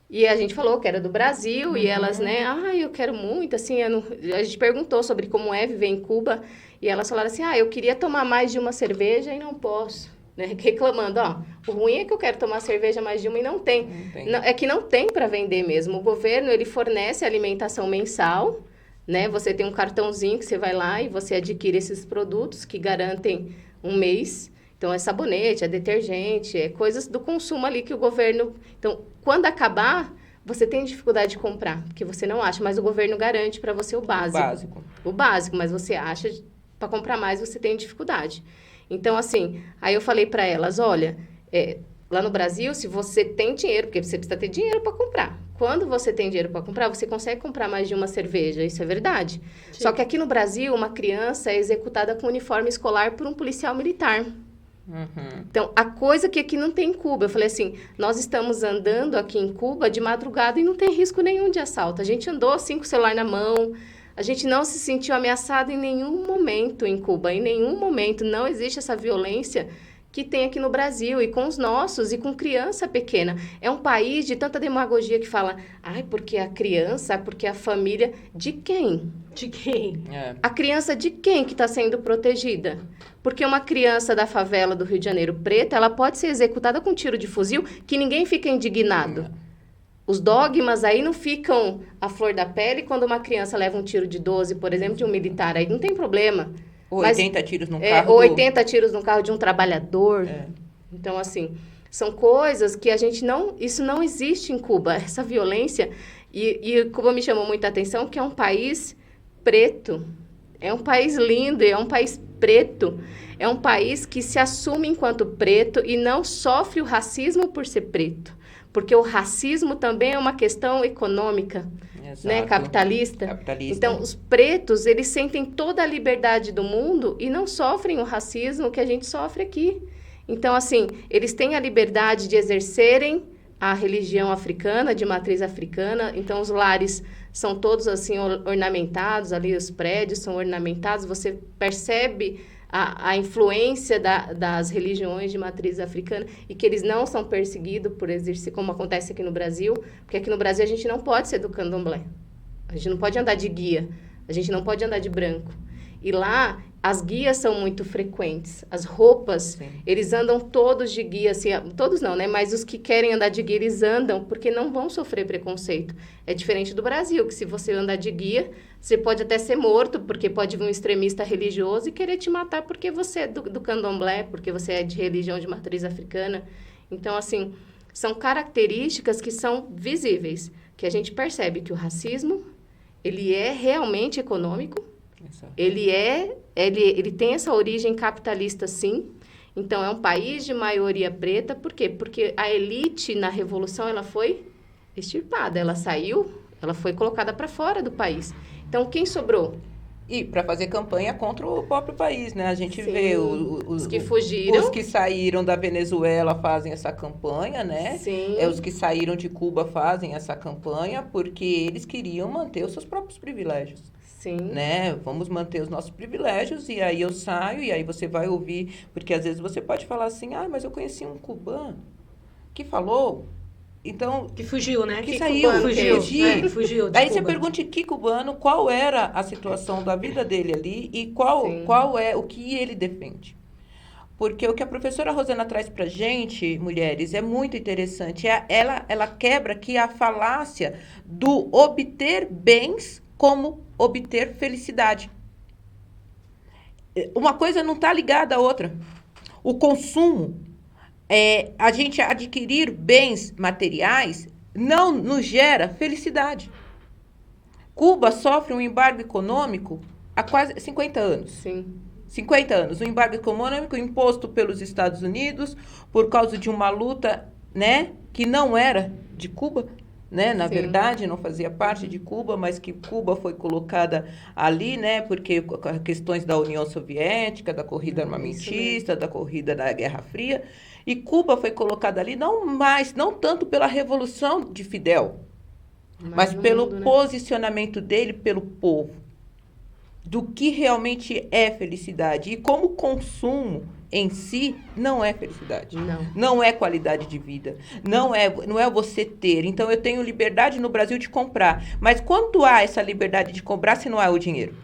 E a gente falou que era do Brasil. E elas, né, eu quero muito, assim. A gente perguntou sobre como é viver em Cuba. E elas falaram assim, eu queria tomar mais de uma cerveja e não posso. Né, reclamando, o ruim é que eu quero tomar cerveja mais de uma e não tem. Não, é que não tem para vender mesmo. O governo, ele fornece alimentação mensal, né? Você tem um cartãozinho que você vai lá e você adquire esses produtos que garantem um mês. Então, é sabonete, é detergente, é coisas do consumo ali que o governo... Então, quando acabar, você tem dificuldade de comprar, porque você não acha, mas o governo garante para você o básico. O básico, mas você acha, para comprar mais, você tem dificuldade. Então, assim, aí eu falei para elas, olha, lá no Brasil, se você tem dinheiro, porque você precisa ter dinheiro para comprar. Quando você tem dinheiro para comprar, você consegue comprar mais de uma cerveja, isso é verdade. Sim. Só que aqui no Brasil, uma criança é executada com uniforme escolar por um policial militar. Então, a coisa que aqui não tem em Cuba, eu falei assim, nós estamos andando aqui em Cuba de madrugada e não tem risco nenhum de assalto. A gente andou assim com o celular na mão, a gente não se sentiu ameaçado em nenhum momento em Cuba, em nenhum momento. Não existe essa violência que tem aqui no Brasil, e com os nossos, e com criança pequena. É um país de tanta demagogia que fala, porque a criança, porque a família, de quem? De quem? A criança de quem que está sendo protegida? Porque uma criança da favela do Rio de Janeiro preta, ela pode ser executada com tiro de fuzil, que ninguém fica indignado. Os dogmas aí não ficam à flor da pele quando uma criança leva um tiro de 12, por exemplo, de um militar, aí não tem problema. Ou 80 tiros no carro. Ou 80 tiros no carro de um trabalhador. Então, assim, São coisas que a gente não... Isso não existe em Cuba, essa violência. E Cuba me chamou muita atenção, que é um país preto. É um país lindo, é um país preto. É um país que se assume enquanto preto e não sofre o racismo por ser preto. Porque o racismo também é uma questão econômica, né? Capitalista. Então, os pretos, eles sentem toda a liberdade do mundo e não sofrem o racismo que a gente sofre aqui. Então, assim, eles têm a liberdade de exercerem a religião africana, de matriz africana. Então, os lares são todos, assim, ornamentados, ali os prédios são ornamentados. Você percebe a influência das religiões de matriz africana e que eles não são perseguidos por exercer, como acontece aqui no Brasil, porque aqui no Brasil a gente não pode ser do candomblé. A gente não pode andar de guia, a gente não pode andar de branco. E lá, as guias são muito frequentes. As roupas, sim, eles andam todos de guia, assim, todos não, né? Mas os que querem andar de guia, eles andam porque não vão sofrer preconceito. É diferente do Brasil, que se você andar de guia, você pode até ser morto, porque pode vir um extremista religioso e querer te matar porque você é do candomblé, porque você é de religião de matriz africana. Então, assim, são características que são visíveis, que a gente percebe que o racismo, ele é realmente econômico. Exato. Ele tem essa origem capitalista, sim. Então, é um país de maioria preta. Por quê? Porque a elite, na Revolução, ela foi extirpada. Ela saiu, ela foi colocada para fora do país. Então, quem sobrou? E para fazer campanha contra o próprio país, né? A gente sim, vê os que fugiram. Os que saíram da Venezuela fazem essa campanha, né? Sim. Os que saíram de Cuba fazem essa campanha porque eles queriam manter os seus próprios privilégios. Sim. Né? Vamos manter os nossos privilégios e aí eu saio e aí você vai ouvir, porque às vezes você pode falar assim, mas eu conheci um cubano que falou, então... Que fugiu, né? Que saiu, fugiu. Aí você pergunta que cubano, qual era a situação da vida dele ali e qual é o que ele defende. Porque o que a professora Rosana traz pra gente, mulheres, é muito interessante. Ela quebra aqui a falácia do obter bens como obter felicidade. Uma coisa não está ligada à outra. O consumo, a gente adquirir bens materiais, não nos gera felicidade. Cuba sofre um embargo econômico há quase 50 anos. Sim. 50 anos. Um embargo econômico imposto pelos Estados Unidos por causa de uma luta, né, que não era de Cuba, né? Na verdade, não fazia parte de Cuba, mas que Cuba foi colocada ali, né? Porque questões da União Soviética, da corrida armamentista, da corrida da Guerra Fria, e Cuba foi colocada ali não tanto pela Revolução de Fidel, mas pelo posicionamento dele pelo povo, do que realmente é felicidade. E como consumo em si não é felicidade. Não é qualidade de vida. Não é você ter. Então, eu tenho liberdade no Brasil de comprar. Mas quando há essa liberdade de comprar se não há o dinheiro?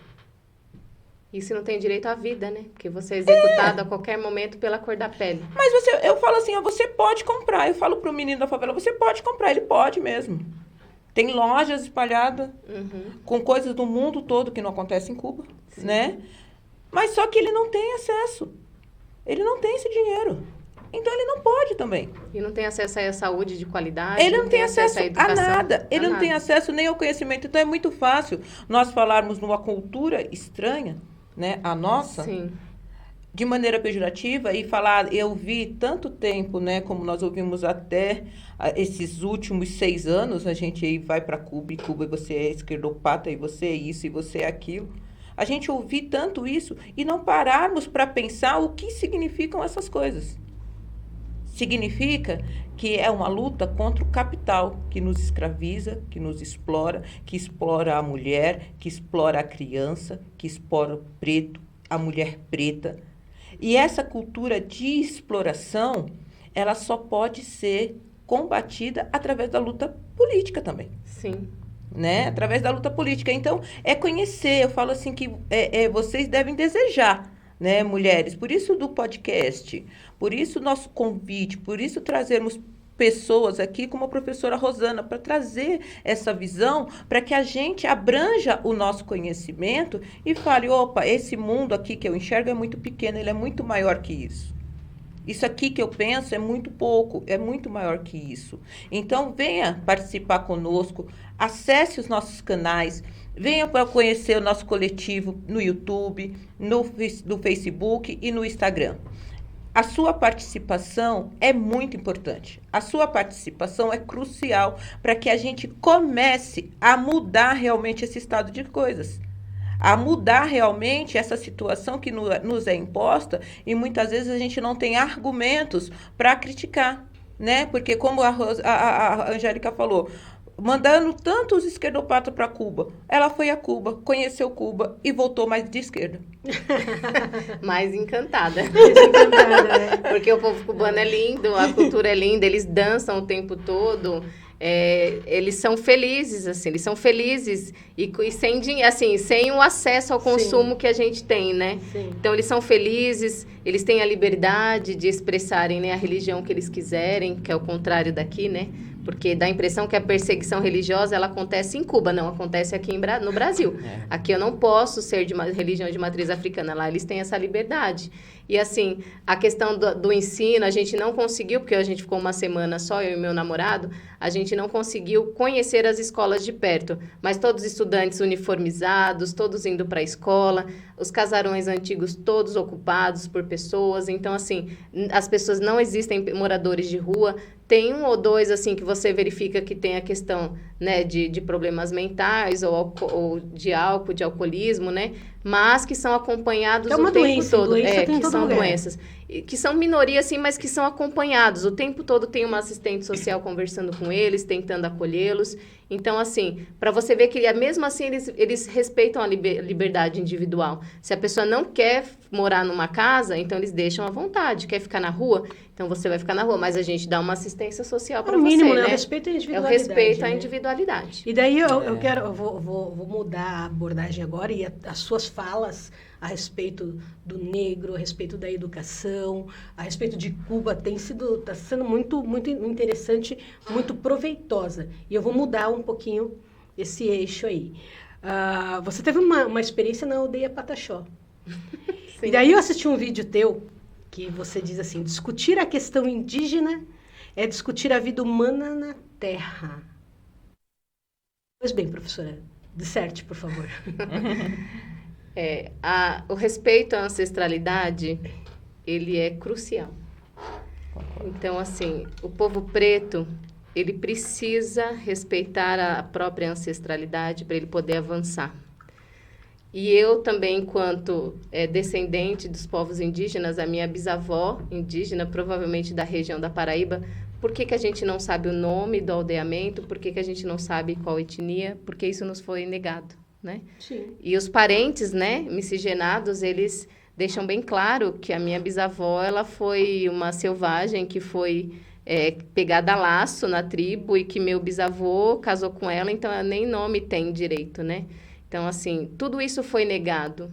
E se não tem direito à vida, né? Porque você é executado a qualquer momento pela cor da pele. Mas eu falo assim, você pode comprar. Eu falo pro menino da favela, você pode comprar. Ele pode mesmo. Tem lojas espalhadas com coisas do mundo todo que não acontecem em Cuba, né? Mas só que ele não tem acesso. Ele não tem esse dinheiro. Então, ele não pode também. E não tem acesso à saúde de qualidade. Ele não tem acesso à educação. A nada. Ele não tem acesso nem ao conhecimento. Então, é muito fácil nós falarmos numa cultura estranha, né? A nossa. Sim. De maneira pejorativa e falar, eu vi tanto tempo, né, como nós ouvimos até esses últimos 6 anos, a gente aí vai para Cuba, e Cuba você é esquerdopata, e você é isso, e você é aquilo. A gente ouvi tanto isso e não pararmos para pensar o que significam essas coisas. Significa que é uma luta contra o capital que nos escraviza, que nos explora, que explora a mulher, que explora a criança, que explora o preto, a mulher preta. E essa cultura de exploração, ela só pode ser combatida através da luta política também. Sim. Né? Através da luta política. Então, é conhecer. Eu falo assim que vocês devem desejar, né, mulheres? Por isso do podcast, por isso nosso convite, por isso trazermos pessoas aqui como a professora Rosana, para trazer essa visão, para que a gente abranja o nosso conhecimento e fale, opa, esse mundo aqui que eu enxergo é muito pequeno, ele é muito maior que isso. Isso aqui que eu penso é muito pouco, é muito maior que isso. Então, venha participar conosco, acesse os nossos canais, venha para conhecer o nosso coletivo no YouTube, no Facebook e no Instagram. A sua participação é muito importante. A sua participação é crucial para que a gente comece a mudar realmente esse estado de coisas. A mudar realmente essa situação que nos é imposta e muitas vezes a gente não tem argumentos para criticar, né? Porque como a Angélica falou, mandando tantos esquerdopatas para Cuba, ela foi a Cuba, conheceu Cuba e voltou mais de esquerda. Mais encantada. Encantada, né? Porque o povo cubano é lindo, a cultura é linda, eles dançam o tempo todo. Eles são felizes, assim, eles são felizes e sem dinheiro, assim, sem o acesso ao consumo que a gente tem, né? Sim. Então, eles são felizes, eles têm a liberdade de expressarem, né, a religião que eles quiserem, que é o contrário daqui, né? Porque dá a impressão que a perseguição religiosa, ela acontece em Cuba, não acontece aqui no Brasil. Aqui eu não posso ser de uma religião de matriz africana, lá eles têm essa liberdade. E assim, a questão do ensino, a gente não conseguiu, porque a gente ficou uma semana só, eu e meu namorado, a gente não conseguiu conhecer as escolas de perto. Mas todos estudantes uniformizados, todos indo para a escola, os casarões antigos todos ocupados por pessoas. Então, assim, as pessoas não existem moradores de rua. Tem um ou dois, assim, que você verifica que tem a questão, né, de problemas mentais ou de álcool, de alcoolismo, né? Mas que são acompanhados o tempo todo. Que são doenças. Que são minoria, assim, mas que são acompanhados. O tempo todo tem uma assistente social conversando com eles, tentando acolhê-los. Então, assim, para você ver que mesmo assim eles respeitam a liberdade individual. Se a pessoa não quer morar numa casa, então eles deixam à vontade. Quer ficar na rua? Então você vai ficar na rua. Mas a gente dá uma assistência social para você, mínimo, né? O respeito à individualidade. É o respeito à né? individualidade. E daí eu vou mudar a abordagem agora e as suas falas a respeito do negro, a respeito da educação, a respeito de Cuba, está sendo muito, muito interessante, muito proveitosa. E eu vou mudar um pouquinho esse eixo aí. Você teve uma experiência na aldeia Pataxó. E daí eu assisti um vídeo teu que você diz assim, discutir a questão indígena é discutir a vida humana na Terra. Pois bem, professora, disserte, por favor. O respeito à ancestralidade, ele é crucial. Então, assim, o povo preto, ele precisa respeitar a própria ancestralidade para ele poder avançar. E eu também, enquanto descendente dos povos indígenas, a minha bisavó indígena, provavelmente da região da Paraíba, por que a gente não sabe o nome do aldeamento? Por que a gente não sabe qual etnia? Porque isso nos foi negado, né? Sim. E os parentes, né, miscigenados, eles deixam bem claro que a minha bisavó, ela foi uma selvagem que foi pegada a laço na tribo e que meu bisavô casou com ela, então ela nem nome tem direito, né? Então, assim, tudo isso foi negado.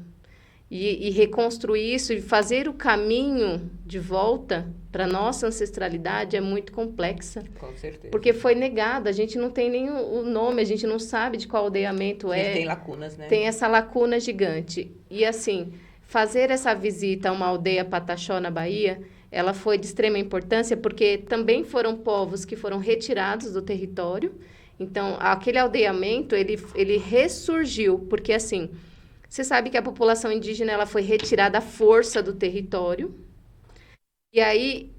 E reconstruir isso e fazer o caminho de volta para a nossa ancestralidade é muito complexa. Com certeza. Porque foi negado, a gente não tem nem o nome, a gente não sabe de qual aldeamento é. Tem lacunas, né? Tem essa lacuna gigante. E, assim, fazer essa visita a uma aldeia Pataxó, na Bahia, ela foi de extrema importância porque também foram povos que foram retirados do território. Então, aquele aldeamento, ele ressurgiu, porque, assim, você sabe que a população indígena ela foi retirada à força do território. E aí,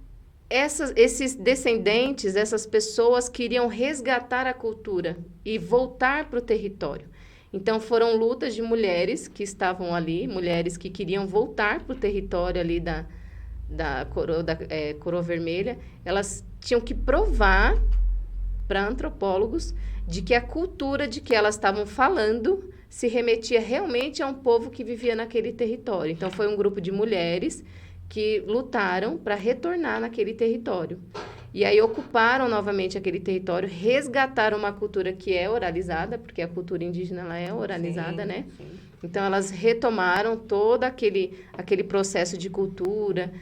esses descendentes, essas pessoas queriam resgatar a cultura e voltar para o território. Então, foram lutas de mulheres que estavam ali, mulheres que queriam voltar para o território ali da Coroa Vermelha. Elas tinham que provar para antropólogos de que a cultura de que elas estavam falando se remetia realmente a um povo que vivia naquele território. Então, foi um grupo de mulheres que lutaram para retornar naquele território. E aí ocuparam novamente aquele território, resgataram uma cultura que é oralizada, porque a cultura indígena ela é oralizada, né? Sim. Então, elas retomaram todo aquele processo de cultura,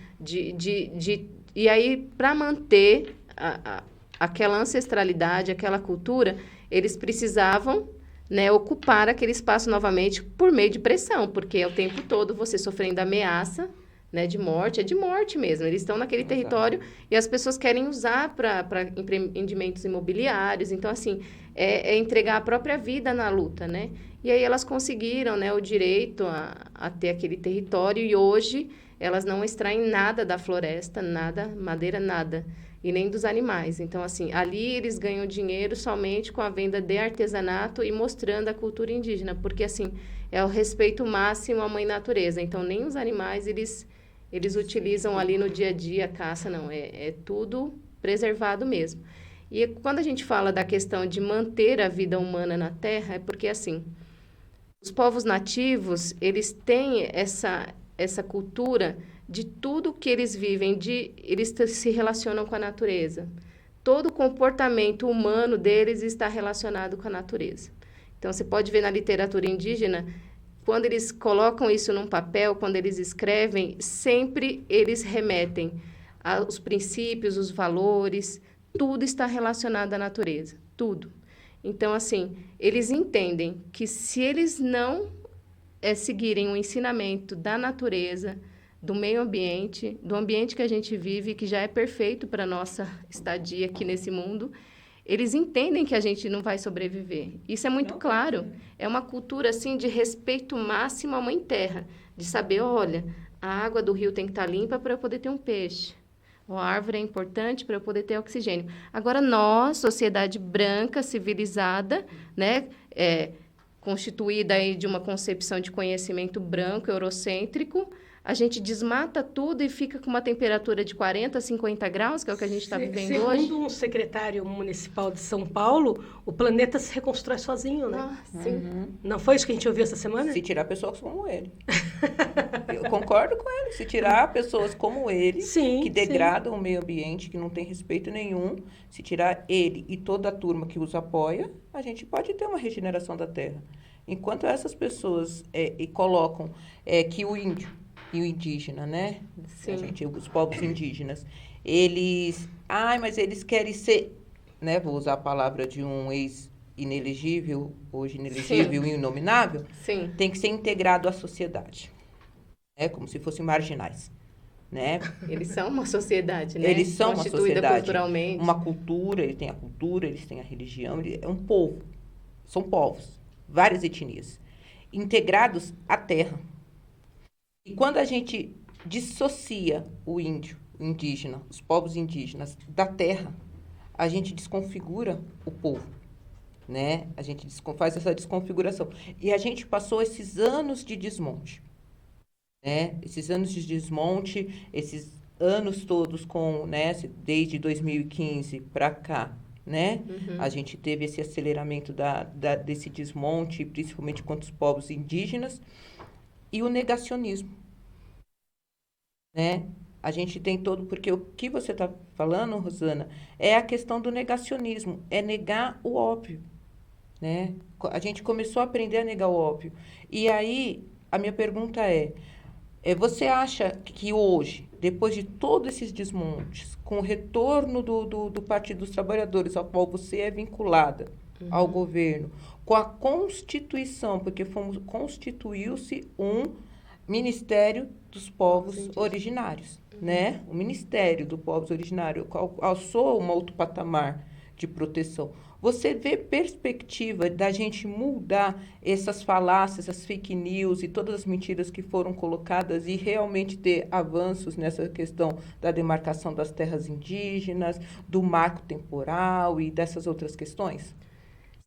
e aí, para manter aquela ancestralidade, aquela cultura, eles precisavam, né, ocupar aquele espaço novamente por meio de pressão, porque é o tempo todo você sofrendo ameaça, né, de morte, é de morte mesmo. Eles estão naquele território e as pessoas querem usar para empreendimentos imobiliários. Então, assim, é entregar a própria vida na luta, né? E aí elas conseguiram, né, o direito a ter aquele território e hoje elas não extraem nada da floresta, nada, madeira, nada, e nem dos animais. Então, assim, ali eles ganham dinheiro somente com a venda de artesanato e mostrando a cultura indígena, porque, assim, é o respeito máximo à mãe natureza. Então, nem os animais eles utilizam ali no dia a dia a caça, não. É tudo preservado mesmo. E quando a gente fala da questão de manter a vida humana na Terra, é porque, assim, os povos nativos, eles têm essa cultura de tudo que eles vivem, eles se relacionam com a natureza. Todo o comportamento humano deles está relacionado com a natureza. Então, você pode ver na literatura indígena, quando eles colocam isso num papel, quando eles escrevem, sempre eles remetem aos princípios, os valores, tudo está relacionado à natureza, tudo. Então, assim, eles entendem que se eles não seguirem o ensinamento da natureza, do meio ambiente, do ambiente que a gente vive, que já é perfeito para a nossa estadia aqui nesse mundo, eles entendem que a gente não vai sobreviver. Isso é muito claro. É uma cultura, assim, de respeito máximo à Mãe Terra, de saber, olha, a água do rio tem que estar limpa para eu poder ter um peixe. A árvore é importante para eu poder ter oxigênio. Agora, nós, sociedade branca, civilizada, né, constituída aí de uma concepção de conhecimento branco, eurocêntrico, a gente desmata tudo e fica com uma temperatura de 40, 50 graus, que é o que a gente está vivendo hoje. Segundo um secretário municipal de São Paulo, o planeta se reconstrói sozinho, né? Ah, sim. Uhum. Não foi isso que a gente ouviu essa semana? Se tirar pessoas como ele. Eu concordo com ele. Se tirar pessoas como ele, Sim, que degradam o meio ambiente, que não tem respeito nenhum, se tirar ele e toda a turma que os apoia, a gente pode ter uma regeneração da Terra. Enquanto essas pessoas colocam que o índio e o indígena, né? Sim. Os povos indígenas, eles... mas eles querem ser... Né? Vou usar a palavra de um ex-inelegível, hoje inelegível e inominável. Sim. Tem que ser integrado à sociedade. Como se fossem marginais. Né? Eles são uma sociedade, né? Eles são uma sociedade. Culturalmente. Uma cultura, eles têm a cultura, eles têm a religião, é um povo. São povos, várias etnias, integrados à terra. E quando a gente dissocia o índio, o indígena, os povos indígenas da terra, a gente desconfigura o povo, né? A gente faz essa desconfiguração. E a gente passou esses anos de desmonte, né? Esses anos de desmonte, esses anos todos né? Desde 2015 para cá, né? Uhum. A gente teve esse aceleramento desse desmonte, principalmente contra os povos indígenas, e o negacionismo, né? A gente tem porque o que você está falando, Rosana, é a questão do negacionismo, é negar o óbvio, né? A gente começou a aprender a negar o óbvio. E aí, a minha pergunta você acha que hoje, depois de todos esses desmontes, com o retorno do Partido dos Trabalhadores, ao qual você é vinculada ao governo, com a Constituição, porque constituiu-se um Ministério dos Povos Originários, né? O Ministério dos Povos Originários alçou um outro patamar de proteção. Você vê perspectiva da gente mudar essas falácias, essas fake news e todas as mentiras que foram colocadas e realmente ter avanços nessa questão da demarcação das terras indígenas, do marco temporal e dessas outras questões?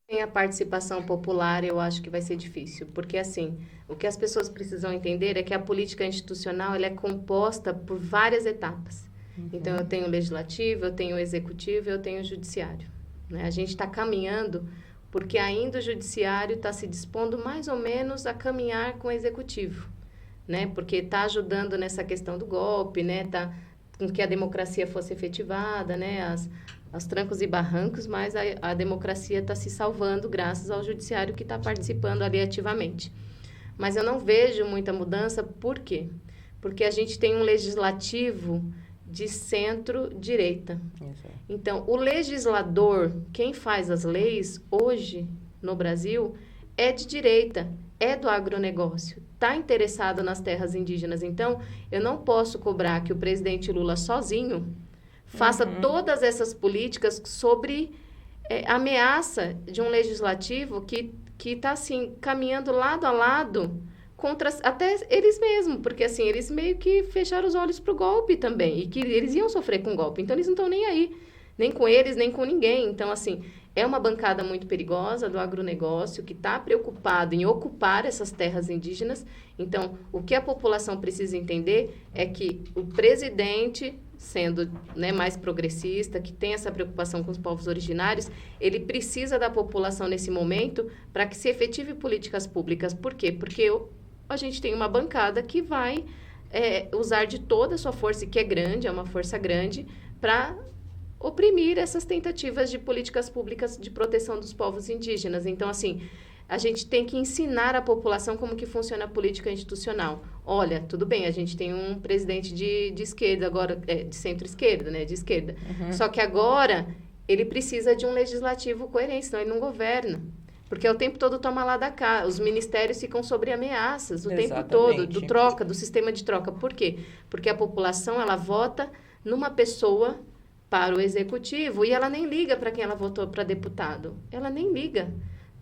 Sem a participação popular, eu acho que vai ser difícil, porque, assim, o que as pessoas precisam entender é que a política institucional ela é composta por várias etapas. Então, eu tenho o legislativo, eu tenho o executivo, eu tenho o judiciário. Né? A gente está caminhando porque ainda o judiciário está se dispondo mais ou menos a caminhar com o executivo, né? Porque está ajudando nessa questão do golpe, né? Tá com que a democracia fosse efetivada, né? Aos trancos e barrancos, mas a democracia está se salvando graças ao judiciário que está participando ali ativamente. Mas eu não vejo muita mudança, por quê? Porque a gente tem um legislativo de centro-direita. Então, o legislador, quem faz as leis hoje no Brasil, é de direita, é do agronegócio. está interessado nas terras indígenas. Então, eu não posso cobrar que o presidente Lula sozinho faça todas essas políticas sobre ameaça de um legislativo que está, assim, caminhando lado a lado contra até eles mesmos, porque, assim, eles meio que fecharam os olhos para o golpe também, e que eles iam sofrer com o golpe. Então, eles não estão nem aí, nem com eles, nem com ninguém. Então, assim, é uma bancada muito perigosa do agronegócio que está preocupado em ocupar essas terras indígenas. Então, o que a população precisa entender é que o presidente, sendo, né, mais progressista, que tem essa preocupação com os povos originários, ele precisa da população nesse momento para que se efetive políticas públicas. Por quê? Porque a gente tem uma bancada que vai usar de toda a sua força, e que é grande, é uma força grande, para oprimir essas tentativas de políticas públicas de proteção dos povos indígenas. Então, assim, a gente tem que ensinar a população como que funciona a política institucional. Olha, tudo bem, a gente tem um presidente de esquerda agora, de centro-esquerda, né, de esquerda. Só que agora ele precisa de um legislativo coerente, senão ele não governa. Porque o tempo todo toma lá da cá. Os ministérios ficam sob ameaças o tempo todo, do sistema de troca. Por quê? Porque a população, ela vota numa pessoa para o executivo e ela nem liga para quem ela votou para deputado. Ela nem liga.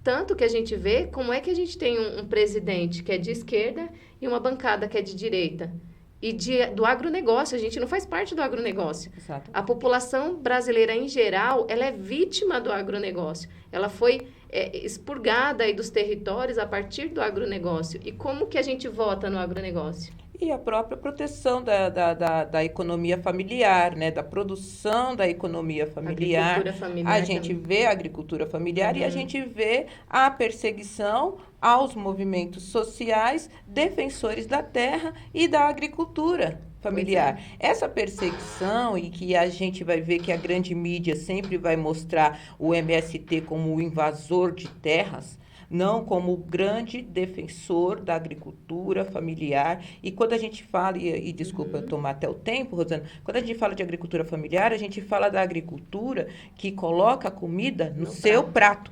Tanto que a gente vê como é que a gente tem um presidente que é de esquerda e uma bancada que é de direita. E do agronegócio, a gente não faz parte do agronegócio. Exato. A população brasileira, em geral, ela é vítima do agronegócio. Ela foi expurgada aí dos territórios a partir do agronegócio. E como que a gente vota no agronegócio? E a própria proteção da economia familiar, né? Da produção da economia familiar. Agricultura familiar A gente vê a agricultura familiar e a gente vê a perseguição aos movimentos sociais defensores da terra e da agricultura familiar. Essa perseguição, e que a gente vai ver que a grande mídia sempre vai mostrar o MST como o invasor de terras, não como o grande defensor da agricultura familiar. E quando a gente fala, e desculpa eu tomar até o tempo, Rosana, quando a gente fala de agricultura familiar, a gente fala da agricultura que coloca a comida no seu prato.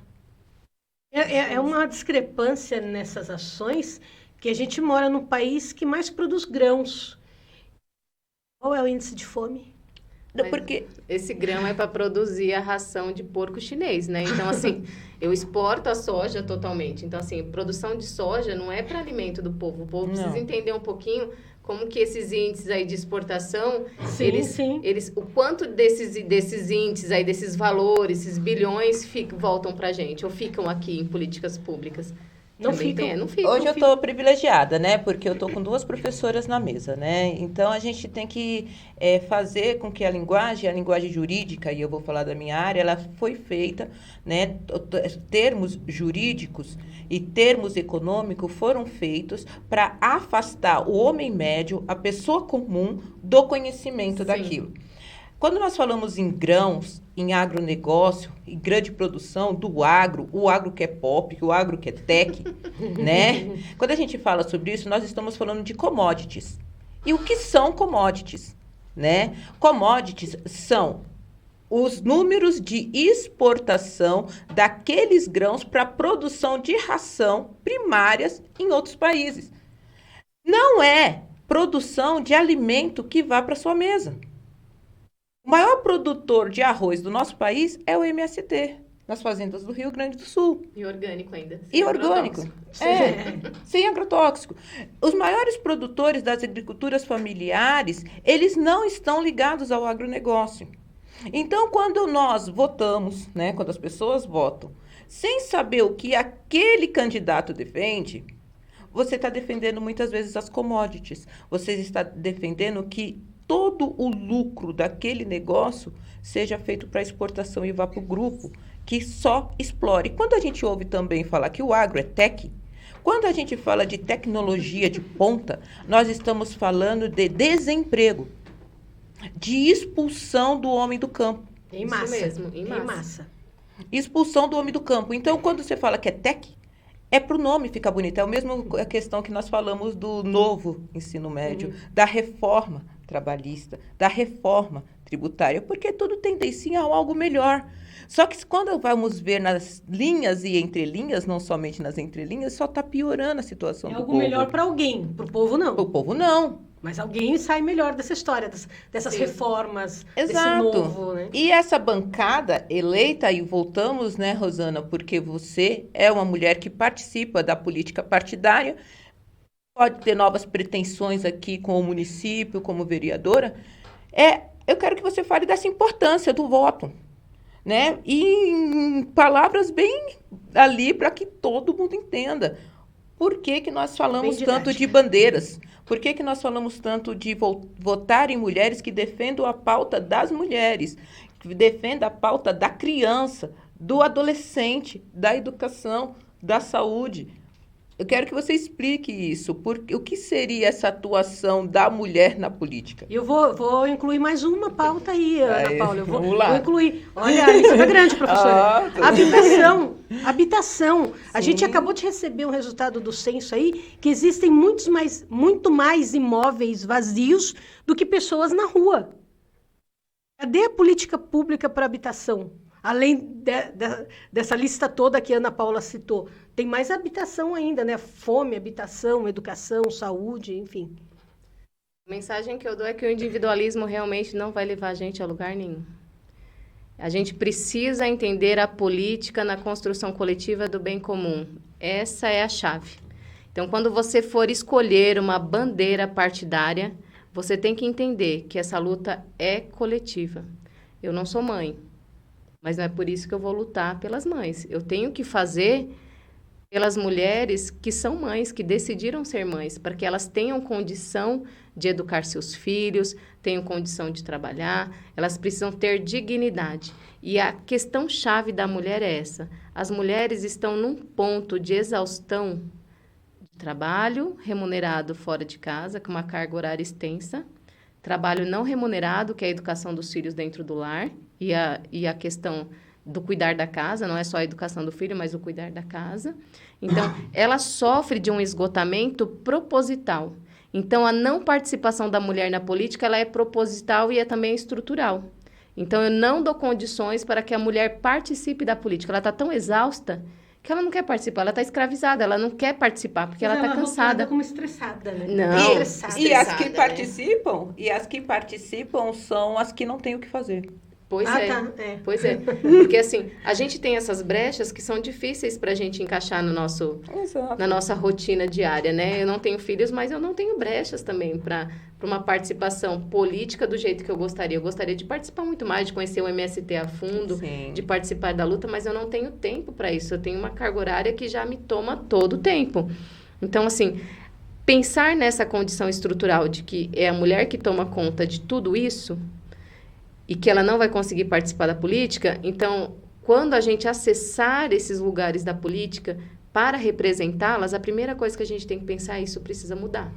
É uma discrepância nessas ações que a gente mora no país que mais produz grãos. Qual é o índice de fome? Porque esse grão é para produzir a ração de porco chinês, né? Então, assim, eu exporto a soja totalmente. Então, assim, produção de soja não é para alimento do povo. O povo precisa entender um pouquinho como que esses índices aí de exportação, eles o quanto desses índices aí, desses valores, esses bilhões voltam para a gente, ou ficam aqui em políticas públicas. Não ficam. Hoje eu estou privilegiada, né? Porque eu estou com 2 professoras na mesa, né? Então, a gente tem que fazer com que a linguagem jurídica, e eu vou falar da minha área, ela foi feita, né? Termos jurídicos e termos econômicos foram feitos para afastar o homem médio, a pessoa comum, do conhecimento daquilo. Quando nós falamos em grãos, em agronegócio, em grande produção do agro, o agro que é pop, o agro que é tech, né? Quando a gente fala sobre isso, nós estamos falando de commodities. E o que são commodities, né? Commodities são os números de exportação daqueles grãos para produção de ração primárias em outros países. Não é produção de alimento que vá para sua mesa. O maior produtor de arroz do nosso país é o MST, nas fazendas do Rio Grande do Sul. E orgânico ainda. E orgânico. Sem agrotóxico. Os maiores produtores das agriculturas familiares, eles não estão ligados ao agronegócio. Então, quando nós votamos, né, quando as pessoas votam, sem saber o que aquele candidato defende, você está defendendo muitas vezes as commodities. Você está defendendo que todo o lucro daquele negócio seja feito para exportação e vá para o grupo que só explore. Quando a gente ouve também falar que o agro é tech, quando a gente fala de tecnologia de ponta, nós estamos falando de desemprego, de expulsão do homem do campo. Em massa. Isso mesmo, em massa. Expulsão do homem do campo. Então, quando você fala que é tech, é para o nome ficar bonito. É a mesma questão que nós falamos do novo ensino médio, da reforma trabalhista, da reforma tributária, porque tudo tendencia a algo melhor. Só que quando vamos ver nas linhas e entrelinhas, não somente nas entrelinhas, só está piorando a situação É do algo povo. melhor para alguém, para o povo não. O povo não. Mas alguém sai melhor dessa história, dessas Sim. reformas, desse Exato. novo, né? E essa bancada eleita, e voltamos, né, Rosana, porque você é uma mulher que participa da política partidária, pode ter novas pretensões aqui com o município, como vereadora, eu quero que você fale dessa importância do voto, né? E em palavras bem ali para que todo mundo entenda. Por que que nós falamos Bem tanto de bandeiras? Por que que nós falamos tanto de votar em mulheres que defendam a pauta das mulheres, que defendam a pauta da criança, do adolescente, da educação, da saúde? Eu quero que você explique isso. O que seria essa atuação da mulher na política? E eu vou incluir mais uma pauta aí, Ana Aí, Paula. vamos lá. Vou incluir. Olha, a lista tá grande, professora. Ah, Habitação. A gente acabou de receber um resultado do censo aí, que existem muito mais imóveis vazios do que pessoas na rua. Cadê a política pública para habitação? Além dessa lista toda que a Ana Paula citou, tem mais habitação ainda, né? Fome, habitação, educação, saúde, enfim. A mensagem que eu dou é que o individualismo realmente não vai levar a gente a lugar nenhum. A gente precisa entender a política na construção coletiva do bem comum. Essa é a chave. Então, quando você for escolher uma bandeira partidária, você tem que entender que essa luta é coletiva. Eu não sou mãe, mas não é por isso que eu vou lutar pelas mães. Eu tenho que fazer pelas mulheres que são mães, que decidiram ser mães, para que elas tenham condição de educar seus filhos, tenham condição de trabalhar, elas precisam ter dignidade. E a questão chave da mulher é essa. As mulheres estão num ponto de exaustão de trabalho remunerado fora de casa, com uma carga horária extensa, trabalho não remunerado, que é a educação dos filhos dentro do lar, e a questão do cuidar da casa, não é só a educação do filho, mas o cuidar da casa. Então, ela sofre de um esgotamento proposital. Então, a não participação da mulher na política, ela é proposital e é também estrutural. Então, eu não dou condições para que a mulher participe da política. Ela está tão exausta que ela não quer participar, ela está escravizada, ela não quer participar, porque ela está cansada. Ela como estressada, né? Não. Estressada. E as que né? participam são as que não têm o que fazer. Pois é. Tá. Pois é. Porque, assim, a gente tem essas brechas que são difíceis para a gente encaixar no Exato. na nossa rotina diária, né? Eu não tenho filhos, mas eu não tenho brechas também para uma participação política do jeito que eu gostaria. Eu gostaria de participar muito mais, de conhecer o MST a fundo, Sim. de participar da luta, mas eu não tenho tempo para isso. Eu tenho uma carga horária que já me toma todo o tempo. Então, assim, pensar nessa condição estrutural de que é a mulher que toma conta de tudo isso e que ela não vai conseguir participar da política, então, quando a gente acessar esses lugares da política para representá-las, a primeira coisa que a gente tem que pensar é isso precisa mudar.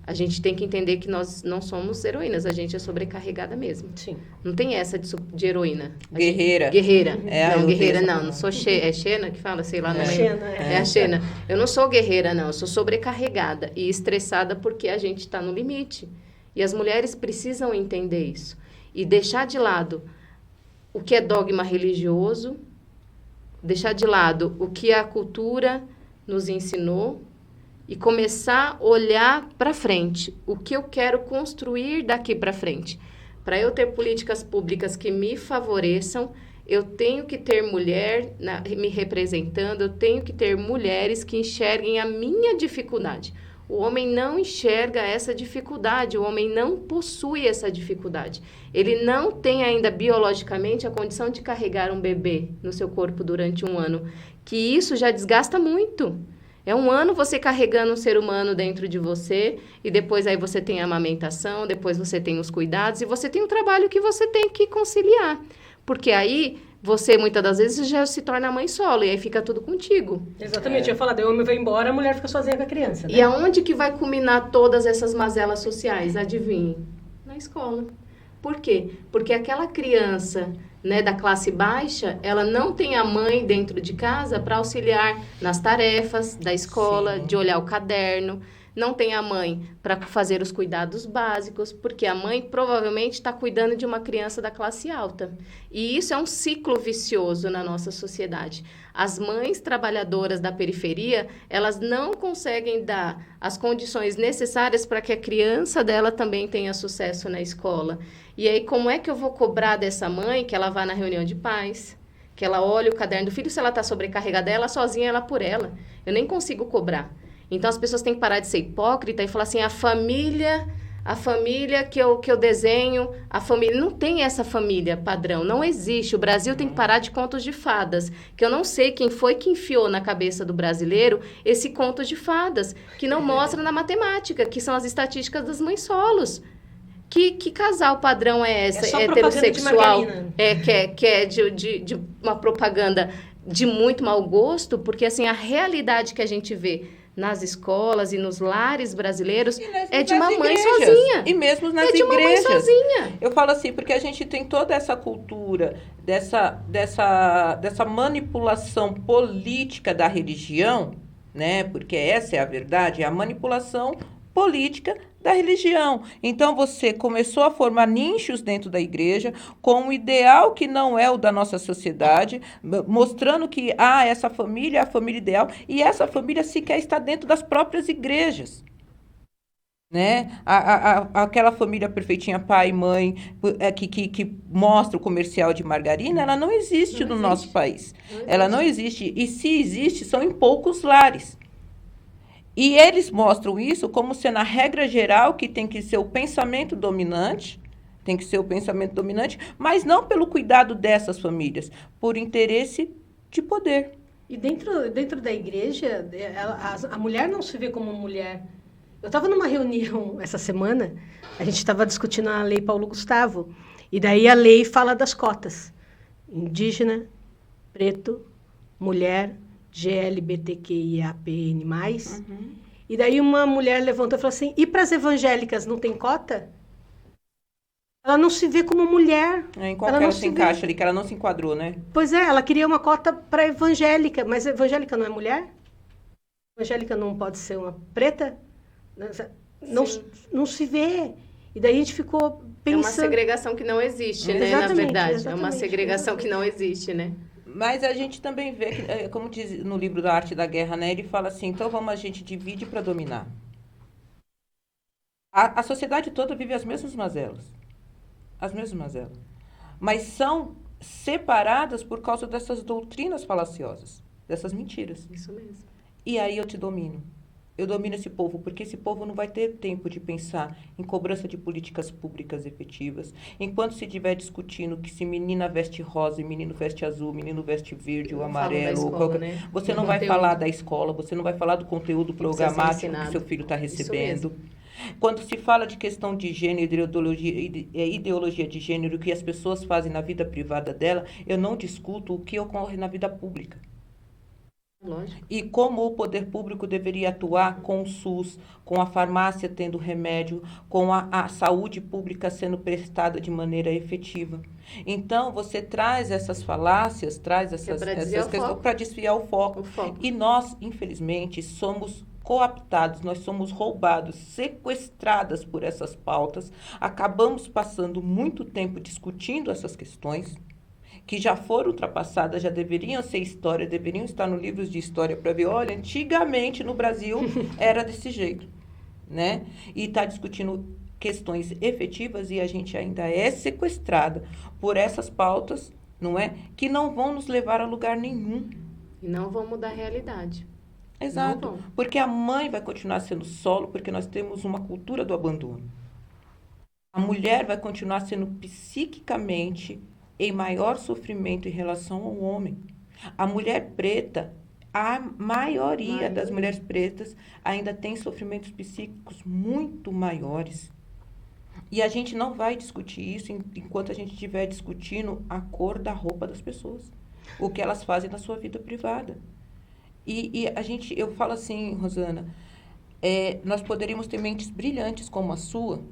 A gente tem que entender que nós não somos heroínas, a gente é sobrecarregada mesmo. Sim. Não tem essa de heroína. Guerreira. Guerreira. É, não, eu guerreira tenho essa não sou é Xena que fala, sei lá, não É. lembro. Xena, É a Xena. Eu não sou guerreira, não, eu sou sobrecarregada e estressada porque a gente está no limite. E as mulheres precisam entender isso. E deixar de lado o que é dogma religioso, deixar de lado o que a cultura nos ensinou e começar a olhar para frente. O que eu quero construir daqui para frente. Para eu ter políticas públicas que me favoreçam, eu tenho que ter mulher me representando, eu tenho que ter mulheres que enxerguem a minha dificuldade. O homem não enxerga essa dificuldade, o homem não possui essa dificuldade. Ele não tem ainda biologicamente a condição de carregar um bebê no seu corpo durante um ano, que isso já desgasta muito. É um ano você carregando um ser humano dentro de você, e depois aí você tem a amamentação, depois você tem os cuidados, e você tem o trabalho que você tem que conciliar. Porque aí você, muitas das vezes, já se torna mãe solo, e aí fica tudo contigo. Exatamente, eu ia falar, daí o homem vai embora, a mulher fica sozinha com a criança, né? E aonde que vai culminar todas essas mazelas sociais? Adivinhe? Na escola. Por quê? Porque aquela criança, né, da classe baixa, ela não tem a mãe dentro de casa para auxiliar nas tarefas da escola, Sim. de olhar o caderno, não tem a mãe para fazer os cuidados básicos, porque a mãe provavelmente está cuidando de uma criança da classe alta. E isso é um ciclo vicioso na nossa sociedade. As mães trabalhadoras da periferia, elas não conseguem dar as condições necessárias para que a criança dela também tenha sucesso na escola. E aí, como é que eu vou cobrar dessa mãe que ela vá na reunião de pais, que ela olhe o caderno do filho, se ela está sobrecarregada, ela sozinha, ela por ela. Eu nem consigo cobrar. Então, as pessoas têm que parar de ser hipócrita e falar assim, a família que eu desenho, a família... Não tem essa família padrão, não existe. O Brasil tem que parar de contos de fadas, que eu não sei quem foi que enfiou na cabeça do brasileiro esse conto de fadas, que não mostra na matemática, que são as estatísticas das mães solos. Que casal padrão é essa? É só heterossexual? De Que é de uma propaganda de muito mau gosto, porque assim, a realidade que a gente vê nas escolas e nos lares brasileiros é de uma mãe sozinha. E mesmo nas igrejas. É de uma mãe sozinha. Eu falo assim, porque a gente tem toda essa cultura dessa manipulação política da religião, né? Porque essa é a verdade, é a manipulação política da religião. Então, você começou a formar nichos dentro da igreja com um ideal que não é o da nossa sociedade, mostrando que, essa família é a família ideal, e essa família sequer está dentro das próprias igrejas. Né? Aquela família perfeitinha, pai e mãe, que mostra o comercial de margarina, ela não existe no nosso país. Ela não existe. E se existe, são em poucos lares. E eles mostram isso como sendo a regra geral, que tem que ser o pensamento dominante, mas não pelo cuidado dessas famílias, por interesse de poder. E dentro da igreja, a mulher não se vê como mulher. Eu estava numa reunião essa semana, a gente estava discutindo a Lei Paulo Gustavo, e daí a lei fala das cotas. Indígena, preto, mulher, GLBTQIAPN+. Uhum. E daí uma mulher levantou e falou assim, e para as evangélicas não tem cota? Ela não se vê como mulher. Em qual ela se encaixa ali, que ela não se enquadrou, né? Pois é, ela queria uma cota para evangélica, mas evangélica não é mulher? Evangélica não pode ser uma preta? Não se vê. E daí a gente ficou pensando... É uma segregação que não existe, né? Na verdade, é uma segregação que não existe, né? Mas a gente também vê, que, como diz no livro da Arte da Guerra, né? Ele fala assim, então a gente divide para dominar. A sociedade toda vive as mesmas mazelas. As mesmas mazelas. Mas são separadas por causa dessas doutrinas falaciosas, dessas mentiras. Isso mesmo. E aí eu te domino. Eu domino esse povo, porque esse povo não vai ter tempo de pensar em cobrança de políticas públicas efetivas. Enquanto se estiver discutindo que se menina veste rosa e menino veste azul, menino veste verde ou amarelo, escola, né? Você não vai falar da escola, você não vai falar do conteúdo programático que seu filho está recebendo. Quando se fala de questão de gênero, ideologia de gênero, o que as pessoas fazem na vida privada dela, eu não discuto o que ocorre na vida pública. Lógico. E como o poder público deveria atuar com o SUS, com a farmácia tendo remédio, com a saúde pública sendo prestada de maneira efetiva. Então, você traz essas falácias, traz essas questões para desviar o foco. E nós, infelizmente, somos cooptados, nós somos roubados, sequestradas por essas pautas. Acabamos passando muito tempo discutindo essas questões, que já foram ultrapassadas, já deveriam ser história, deveriam estar nos livros de história para ver, olha, antigamente no Brasil era desse jeito, né? E está discutindo questões efetivas e a gente ainda é sequestrada por essas pautas, não é? Que não vão nos levar a lugar nenhum. E não vão mudar a realidade. Exato, porque a mãe vai continuar sendo solo, porque nós temos uma cultura do abandono. A mulher vai continuar sendo psiquicamente em maior sofrimento em relação ao homem. A mulher preta, a maioria das mulheres pretas ainda tem sofrimentos psíquicos muito maiores. E a gente não vai discutir isso enquanto a gente estiver discutindo a cor da roupa das pessoas, o que elas fazem na sua vida privada. Eu falo assim, Rosana, nós poderíamos ter mentes brilhantes como a sua,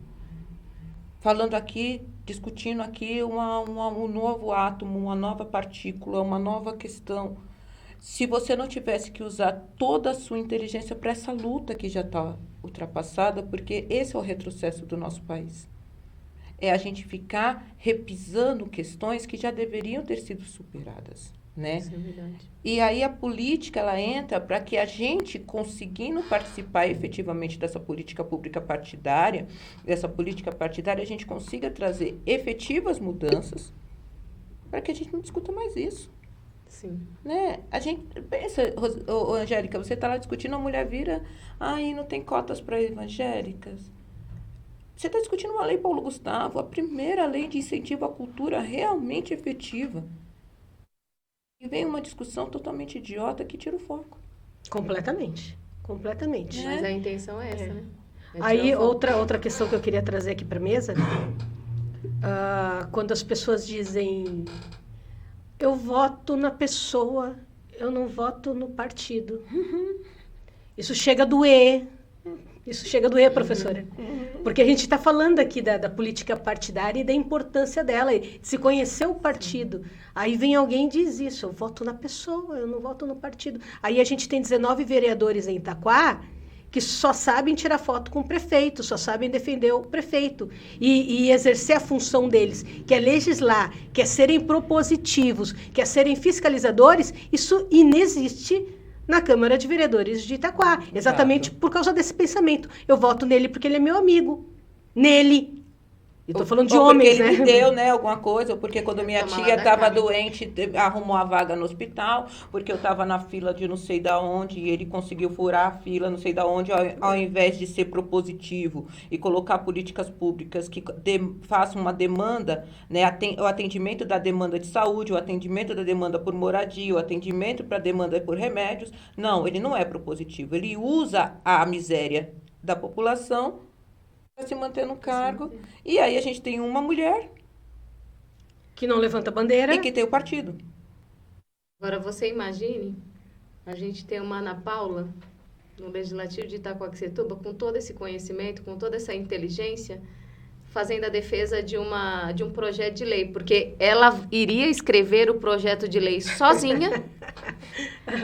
falando aqui, discutindo aqui um novo átomo, uma nova partícula, uma nova questão. Se você não tivesse que usar toda a sua inteligência para essa luta que já está ultrapassada, porque esse é o retrocesso do nosso país. É a gente ficar repisando questões que já deveriam ter sido superadas, né? Isso é verdade. E aí a política, ela entra para que a gente, conseguindo participar efetivamente dessa política pública partidária, a gente consiga trazer efetivas mudanças para que a gente não discuta mais isso. Sim. Né? A gente pensa, Angélica, você está lá discutindo, a mulher vira, não tem cotas para evangélicas. Você está discutindo uma lei Paulo Gustavo, a primeira lei de incentivo à cultura realmente efetiva. E vem uma discussão totalmente idiota que tira o foco. Completamente. Mas a intenção é essa, né? Aí, outra questão que eu queria trazer aqui para a mesa, quando as pessoas dizem, eu voto na pessoa, eu não voto no partido. Isso chega a doer. Professora. Porque a gente está falando aqui da política partidária e da importância dela, de se conhecer o partido. Aí vem alguém e diz isso, eu voto na pessoa, eu não voto no partido. Aí a gente tem 19 vereadores em Itaquá que só sabem tirar foto com o prefeito, só sabem defender o prefeito. E exercer a função deles, que é legislar, que é serem propositivos, que é serem fiscalizadores, isso inexiste na Câmara de Vereadores de Itaquá. Exatamente por causa desse pensamento. Eu voto nele porque ele é meu amigo. Nele. Eu tô falando de homens, porque ele né? me deu, né, alguma coisa, ou porque quando minha tia estava doente, arrumou a vaga no hospital, porque eu estava na fila de não sei da onde, e ele conseguiu furar a fila não sei da onde, ao invés de ser propositivo e colocar políticas públicas que façam uma demanda, né, o atendimento da demanda de saúde, o atendimento da demanda por moradia, o atendimento para a demanda por remédios. Não, ele não é propositivo. Ele usa a miséria da população para se manter no cargo. E aí a gente tem uma mulher que não levanta bandeira e que tem o partido. Agora, você imagine a gente ter uma Ana Paula no Legislativo de Itacoaxetuba com todo esse conhecimento, com toda essa inteligência, fazendo a defesa de um projeto de lei, porque ela iria escrever o projeto de lei sozinha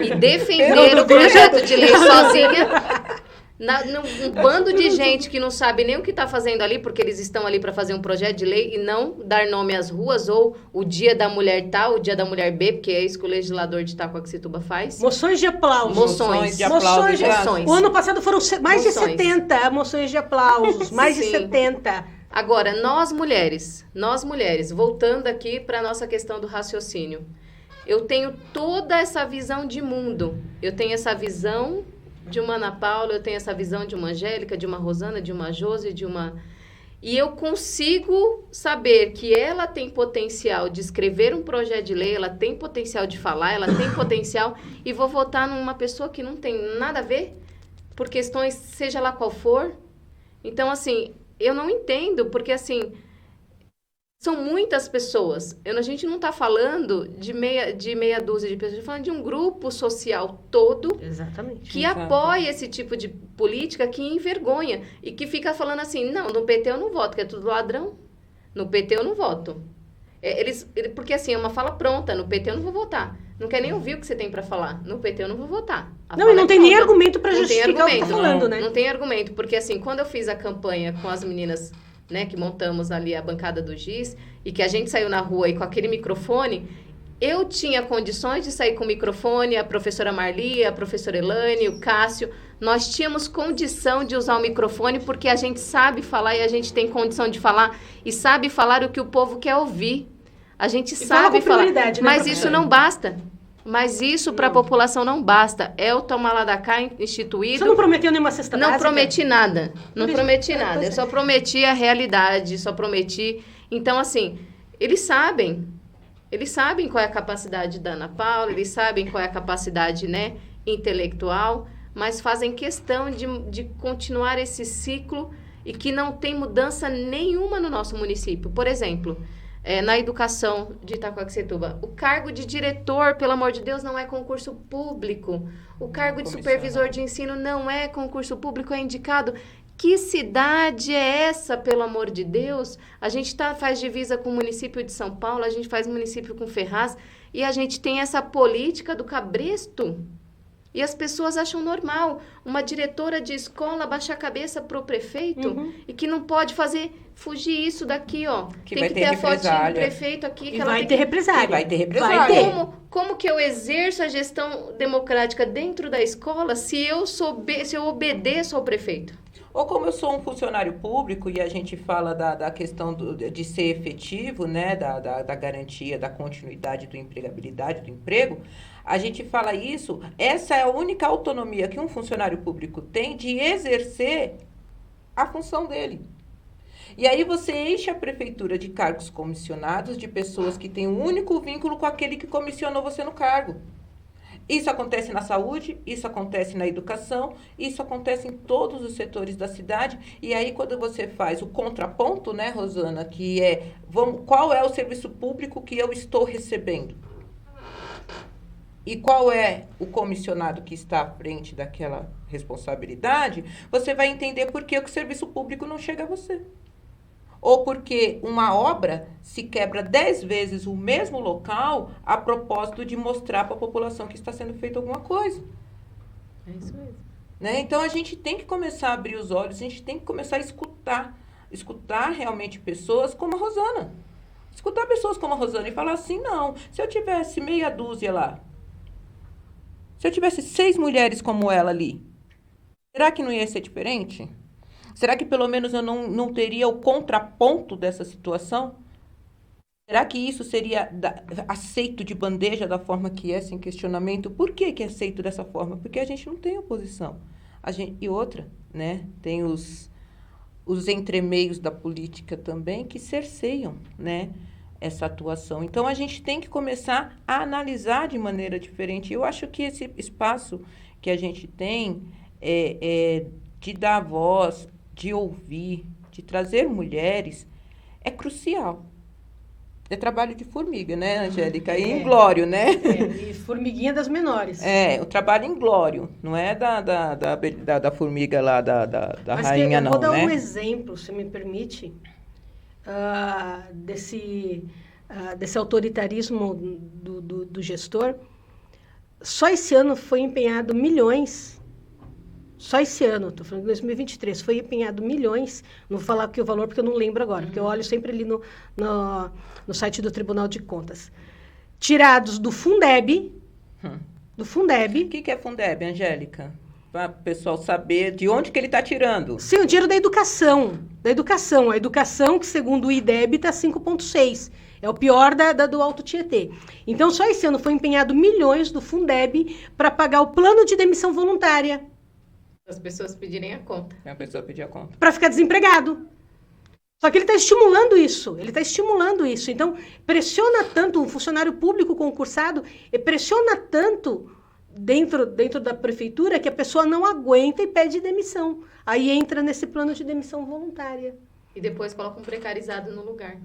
e defender o projeto de lei sozinha. Um bando de gente que não sabe nem o que está fazendo ali, porque eles estão ali para fazer um projeto de lei e não dar nome às ruas, ou o dia da mulher tal, o dia da mulher B, porque é isso que o legislador de Itacoaxetuba faz. Moções de aplausos. Moções de aplausos. O ano passado foram mais de 70 moções de aplausos, mais de 70. Agora, nós mulheres, voltando aqui para a nossa questão do raciocínio, eu tenho toda essa visão de mundo, eu tenho essa visão de uma Ana Paula, eu tenho essa visão de uma Angélica, de uma Rosana, de uma Josi, e eu consigo saber que ela tem potencial de escrever um projeto de lei, ela tem potencial de falar, ela tem potencial, e vou votar numa pessoa que não tem nada a ver, por questões, seja lá qual for. Então, assim, eu não entendo, porque, assim, são muitas pessoas. A gente não está falando de meia dúzia de pessoas, a gente está falando de um grupo social todo. Exatamente. Que apoia esse tipo de política, que envergonha. E que fica falando assim, não, no PT eu não voto, que é tudo ladrão. No PT eu não voto. Porque assim, é uma fala pronta, no PT eu não vou votar. Não quer nem ouvir o que você tem para falar. No PT eu não vou votar. Não, e não tem nem argumento para justificar o que está falando, né? Não tem argumento, porque assim, quando eu fiz a campanha com as meninas, né, que montamos ali a bancada do GIS, e que a gente saiu na rua e com aquele microfone, eu tinha condições de sair com o microfone, a professora Marli, a professora Elane, o Cássio, nós tínhamos condição de usar o microfone porque a gente sabe falar e a gente tem condição de falar e sabe falar o que o povo quer ouvir. A gente sabe falar, mas isso não basta. Mas isso para a população não basta. É o Toma Lá da Cá instituído. Você não prometeu nenhuma cesta básica? Não prometi nada. Não prometi nada. Eu só prometi a realidade, só prometi. Então, assim, eles sabem qual é a capacidade da Ana Paula, eles sabem qual é a capacidade, né, intelectual, mas fazem questão de continuar esse ciclo e que não tem mudança nenhuma no nosso município. Por exemplo, na educação de Itacoaxetuba, o cargo de diretor, pelo amor de Deus, não é concurso público. O cargo de supervisor de ensino não é concurso público, é indicado. Que cidade é essa, pelo amor de Deus? A gente faz divisa com o município de São Paulo, a gente faz município com Ferraz, e a gente tem essa política do cabresto. E as pessoas acham normal uma diretora de escola baixar a cabeça pro prefeito e que não pode fugir isso daqui, ó. Que tem vai que ter ter a fotinha do represália. prefeito aqui. E Que ela vai tem ter que... represália. E vai ter represália. Vai ter. Como que eu exerço a gestão democrática dentro da escola se eu obedeço ao prefeito? Ou como eu sou um funcionário público e a gente fala da questão de ser efetivo, né, da garantia, da continuidade, da empregabilidade do emprego, a gente fala isso, essa é a única autonomia que um funcionário público tem de exercer a função dele. E aí você enche a prefeitura de cargos comissionados, de pessoas que têm um único vínculo com aquele que comissionou você no cargo. Isso acontece na saúde, isso acontece na educação, isso acontece em todos os setores da cidade. E aí, quando você faz o contraponto, né, Rosana, que é qual é o serviço público que eu estou recebendo? E qual é o comissionado que está à frente daquela responsabilidade? Você vai entender por que o serviço público não chega a você. Ou porque uma obra se quebra 10 vezes o mesmo local a propósito de mostrar para a população que está sendo feita alguma coisa. É isso mesmo. Né? Então, a gente tem que começar a abrir os olhos, a gente tem que começar a escutar realmente pessoas como a Rosana. Escutar pessoas como a Rosana e falar assim, não, se eu tivesse meia dúzia lá, se eu tivesse 6 mulheres como ela ali, será que não ia ser diferente? Será que pelo menos eu não teria o contraponto dessa situação? Será que isso seria aceito de bandeja da forma que é, sem questionamento? Por que é aceito dessa forma? Porque a gente não tem oposição. E outra, né? Tem os entremeios da política também que cerceiam, né, essa atuação. Então, a gente tem que começar a analisar de maneira diferente. Eu acho que esse espaço que a gente tem de dar voz, de ouvir, de trazer mulheres, é crucial. É trabalho de formiga, né, Angélica? E inglório, né? E formiguinha das menores. O trabalho inglório, não é da formiga lá, da Mas rainha, não, né? Eu vou dar um exemplo, se me permite, desse autoritarismo do gestor. Só esse ano foi empenhado milhões. Só esse ano, estou falando de 2023, foi empenhado milhões, não vou falar aqui o valor porque eu não lembro agora, porque eu olho sempre ali no site do Tribunal de Contas. Tirados do Fundeb, O que é Fundeb, Angélica? Para o pessoal saber de onde que ele está tirando. Sim, o dinheiro da educação. A educação que, segundo o IDEB, está 5,6. É o pior do Alto Tietê. Então, só esse ano foi empenhado milhões do Fundeb para pagar o plano de demissão voluntária. As pessoas pedirem a conta. A pessoa pedir a conta. Para ficar desempregado. Só que ele está estimulando isso. Então, pressiona tanto um funcionário público concursado, pressiona tanto dentro da prefeitura que a pessoa não aguenta e pede demissão. Aí entra nesse plano de demissão voluntária. E depois coloca um precarizado no lugar.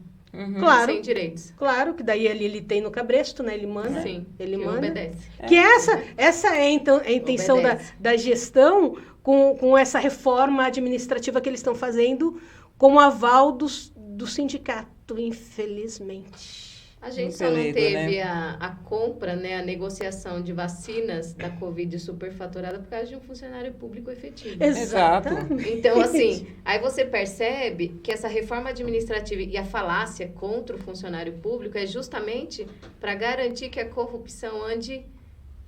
Claro. Sem direitos. Claro, que daí ele tem no cabresto, né? Ele manda. Sim, ele que manda. obedece. Que essa é a intenção da gestão com essa reforma administrativa que eles estão fazendo com o aval do sindicato, infelizmente. A gente só não teve a compra, né, a negociação de vacinas da Covid superfaturada por causa de um funcionário público efetivo. Exato. Então, assim, aí você percebe que essa reforma administrativa e a falácia contra o funcionário público é justamente para garantir que a corrupção ande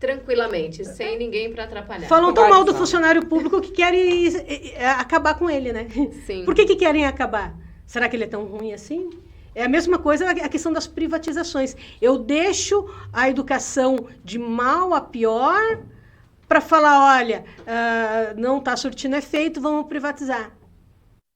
tranquilamente, sem ninguém para atrapalhar. Falam tão mal do funcionário público que querem acabar com ele, né? Sim. Por que querem acabar? Será que ele é tão ruim assim? É a mesma coisa a questão das privatizações. Eu deixo a educação de mal a pior para falar, olha, não está surtindo efeito, vamos privatizar.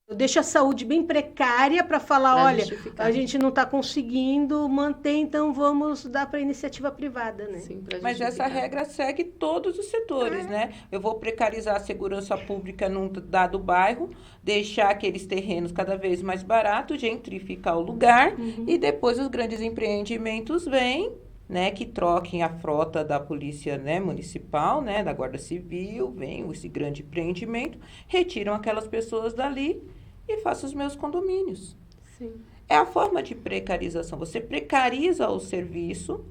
Eu deixo a saúde bem precária para falar, olha, a gente não está conseguindo manter, então vamos dar para a iniciativa privada, né? Sim, mas essa regra segue todos os setores, né? Eu vou precarizar a segurança pública num dado bairro, deixar aqueles terrenos cada vez mais baratos, gentrificar o lugar, e depois os grandes empreendimentos vêm, né, que troquem a frota da polícia, né, municipal, né, da Guarda Civil, vem esse grande empreendimento, retiram aquelas pessoas dali e façam os meus condomínios. Sim. É a forma de precarização. Você precariza o serviço,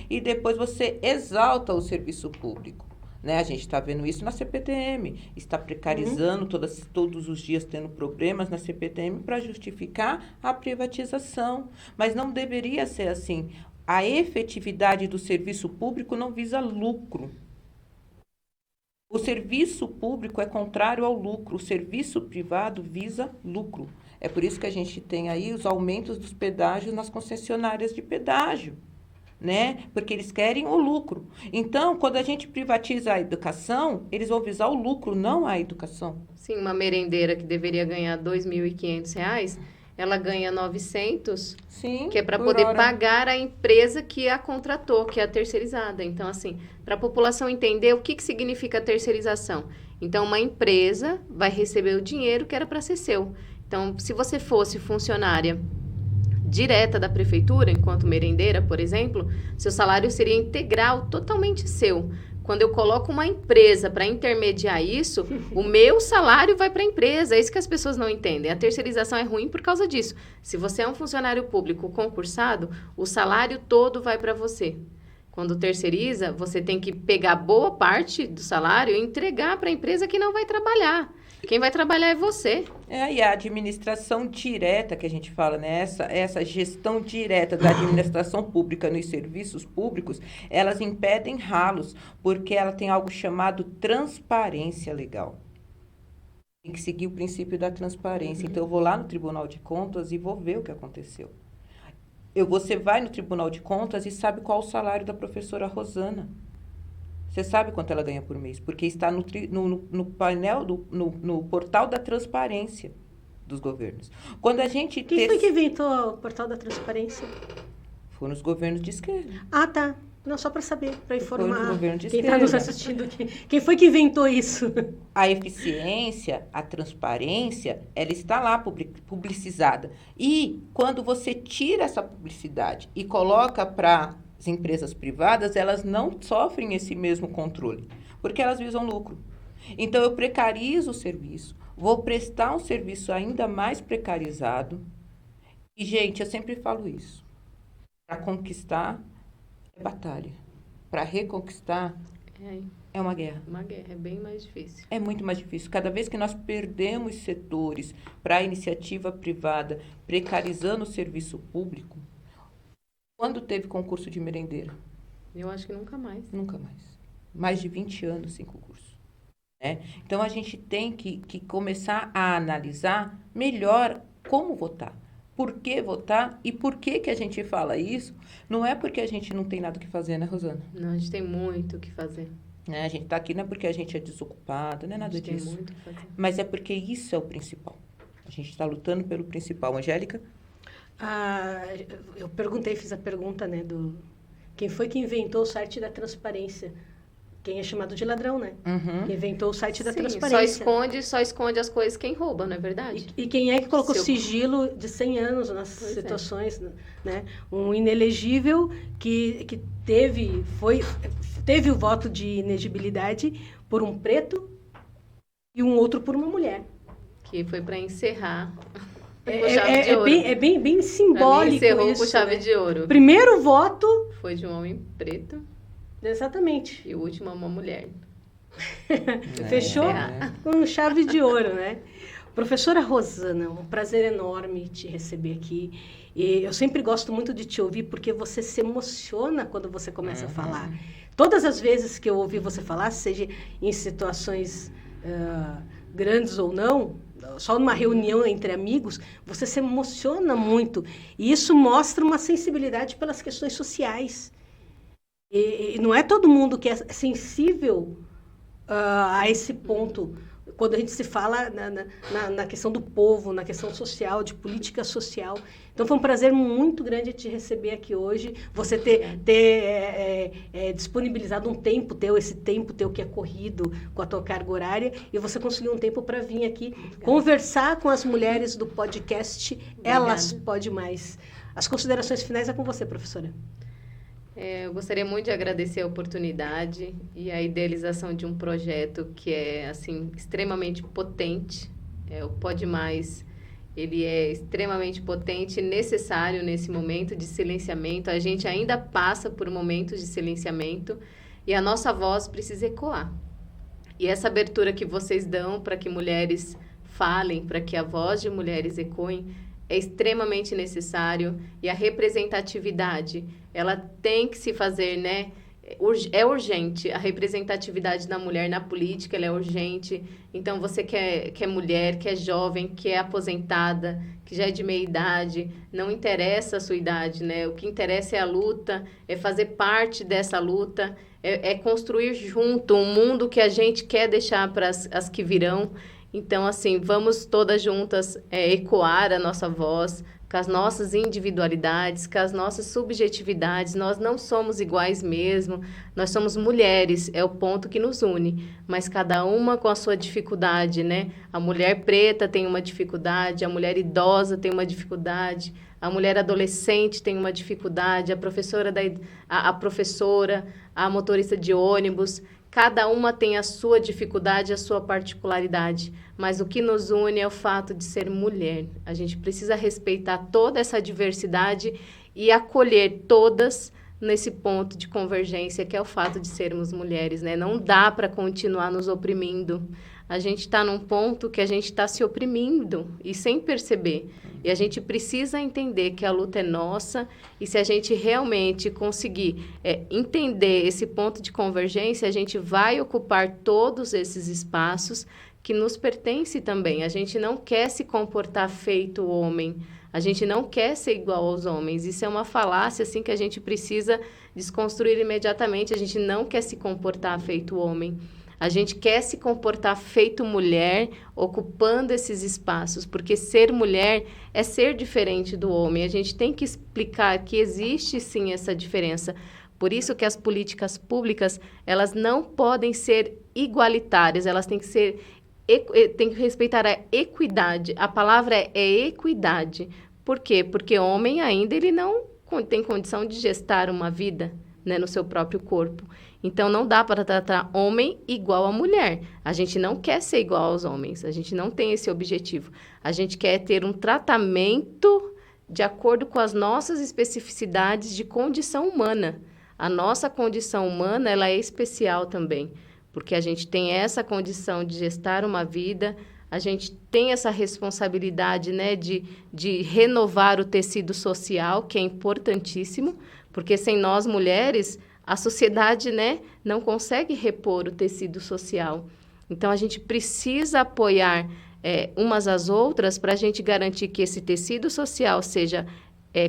e depois você exalta o serviço público. né? A gente está vendo isso na CPTM, está precarizando, todos os dias tendo problemas na CPTM para justificar a privatização. Mas não deveria ser assim. A efetividade do serviço público não visa lucro. O serviço público é contrário ao lucro, o serviço privado visa lucro. É por isso que a gente tem aí os aumentos dos pedágios nas concessionárias de pedágio, né? Porque eles querem o lucro. Então, quando a gente privatiza a educação, eles vão visar o lucro, não a educação. Sim, uma merendeira que deveria ganhar R$ 2.500, ela ganha 900, Sim, que é para por poder hora. pagar a empresa que a contratou, que é a terceirizada. Então, assim, para a população entender o que significa terceirização. Então, uma empresa vai receber o dinheiro que era para ser seu. Então, se você fosse funcionária direta da prefeitura, enquanto merendeira, por exemplo, seu salário seria integral, totalmente seu. Quando eu coloco uma empresa para intermediar isso, o meu salário vai para a empresa. É isso que as pessoas não entendem. A terceirização é ruim por causa disso. Se você é um funcionário público concursado, o salário todo vai para você. Quando terceiriza, você tem que pegar boa parte do salário e entregar para a empresa que não vai trabalhar. Quem vai trabalhar é você. E a administração direta que a gente fala, né? Essa gestão direta da administração pública nos serviços públicos, elas impedem ralos, porque ela tem algo chamado transparência legal. Tem que seguir o princípio da transparência. Então, eu vou lá no Tribunal de Contas e vou ver o que aconteceu. Você vai no Tribunal de Contas e sabe qual o salário da professora Rosana. Você sabe quanto ela ganha por mês, porque está no painel, no portal da transparência dos governos. Quando a gente Quem foi que inventou o portal da transparência? Foram os governos de esquerda. Ah, tá. Não, só para saber, para informar Foram os governos de quem está nos esquerda. assistindo. Quem foi que inventou isso? A eficiência, a transparência, ela está lá publicizada. E quando você tira essa publicidade e coloca para as empresas privadas, elas não sofrem esse mesmo controle, porque elas visam lucro. Então, eu precarizo o serviço, vou prestar um serviço ainda mais precarizado. E, gente, eu sempre falo isso. Para conquistar é batalha. Para reconquistar é uma guerra. Uma guerra, é bem mais difícil. É muito mais difícil. Cada vez que nós perdemos setores para a iniciativa privada, precarizando o serviço público, quando teve concurso de merendeira? Eu acho que nunca mais. Nunca mais. Mais de 20 anos sem concurso. Né? Então, a gente tem que começar a analisar melhor como votar. Por que votar e por que a gente fala isso? Não é porque a gente não tem nada o que fazer, né, Rosana? Não, a gente tem muito o que fazer. Né? A gente está aqui não é porque a gente é desocupada, não é nada disso. A gente tem muito o que fazer. Mas é porque isso é o principal. A gente está lutando pelo principal. Angélica? Eu fiz a pergunta, né, quem foi que inventou o site da transparência? Quem é chamado de ladrão, né? Quem inventou o site da transparência. Só esconde as coisas quem rouba, não é verdade? E quem é que colocou sigilo de 100 anos nas situações, né? Um inelegível que teve o voto de inegibilidade por um preto e um outro por uma mulher. Que foi para encerrar. É bem simbólico encerrou isso, com chave né? de ouro. Primeiro voto... Foi de um homem preto. Exatamente. E o último é uma mulher. Fechou com chave de ouro, né? Professora Rosana, um prazer enorme te receber aqui. E eu sempre gosto muito de te ouvir porque você se emociona quando você começa a falar. Todas as vezes que eu ouvi você falar, seja em situações grandes ou não, só numa reunião entre amigos, você se emociona muito. E isso mostra uma sensibilidade pelas questões sociais. E não é todo mundo que é sensível a esse ponto, quando a gente se fala na questão do povo, na questão social, de política social. Então, foi um prazer muito grande te receber aqui hoje, você ter disponibilizado um tempo esse tempo teu que é corrido com a tua carga horária, e você conseguiu um tempo para vir aqui conversar com as mulheres do podcast Elas Pode Mais. As considerações finais é com você, professora. Eu gostaria muito de agradecer a oportunidade e a idealização de um projeto que é, assim, extremamente potente. O Pode Mais, ele é extremamente potente e necessário nesse momento de silenciamento. A gente ainda passa por momentos de silenciamento e a nossa voz precisa ecoar. E essa abertura que vocês dão para que mulheres falem, para que a voz de mulheres ecoem, é extremamente necessário. E a representatividade, ela tem que se fazer, né? É urgente. A representatividade da mulher na política, ela é urgente. Então, você que é mulher, que é jovem, que é aposentada, que já é de meia idade, não interessa a sua idade, né? O que interessa é a luta, é fazer parte dessa luta, é construir junto um mundo que a gente quer deixar para as que virão. Então, assim, vamos todas juntas ecoar a nossa voz, com as nossas individualidades, com as nossas subjetividades. Nós não somos iguais mesmo, nós somos mulheres, é o ponto que nos une, mas cada uma com a sua dificuldade, né? A mulher preta tem uma dificuldade, a mulher idosa tem uma dificuldade, a mulher adolescente tem uma dificuldade, a professora, a motorista de ônibus. Cada uma tem a sua dificuldade, a sua particularidade, mas o que nos une é o fato de ser mulher. A gente precisa respeitar toda essa diversidade e acolher todas nesse ponto de convergência, que é o fato de sermos mulheres, né? Não dá para continuar nos oprimindo. A gente está num ponto que a gente está se oprimindo e sem perceber. E a gente precisa entender que a luta é nossa e se a gente realmente conseguir entender esse ponto de convergência, a gente vai ocupar todos esses espaços que nos pertencem também. A gente não quer se comportar feito homem, a gente não quer ser igual aos homens. Isso é uma falácia assim, que a gente precisa desconstruir imediatamente. A gente não quer se comportar feito homem. A gente quer se comportar feito mulher, ocupando esses espaços, porque ser mulher é ser diferente do homem. A gente tem que explicar que existe, sim, essa diferença. Por isso que as políticas públicas, elas não podem ser igualitárias, elas têm que respeitar a equidade. A palavra é equidade. Por quê? Porque o homem ainda ele não tem condição de gestar uma vida, né, no seu próprio corpo. Então, não dá para tratar homem igual a mulher. A gente não quer ser igual aos homens. A gente não tem esse objetivo. A gente quer ter um tratamento de acordo com as nossas especificidades de condição humana. A nossa condição humana, ela é especial também, porque a gente tem essa condição de gestar uma vida, a gente tem essa responsabilidade, né, de renovar o tecido social, que é importantíssimo, porque sem nós mulheres, a sociedade, né, não consegue repor o tecido social. Então, a gente precisa apoiar umas às outras para a gente garantir que esse tecido social seja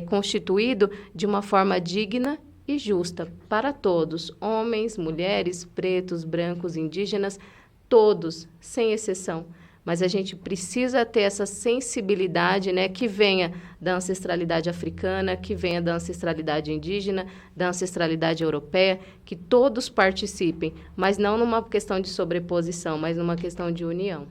constituído de uma forma digna e justa para todos, homens, mulheres, pretos, brancos, indígenas, todos, sem exceção. Mas a gente precisa ter essa sensibilidade, né, que venha da ancestralidade africana, que venha da ancestralidade indígena, da ancestralidade europeia, que todos participem, mas não numa questão de sobreposição, mas numa questão de união.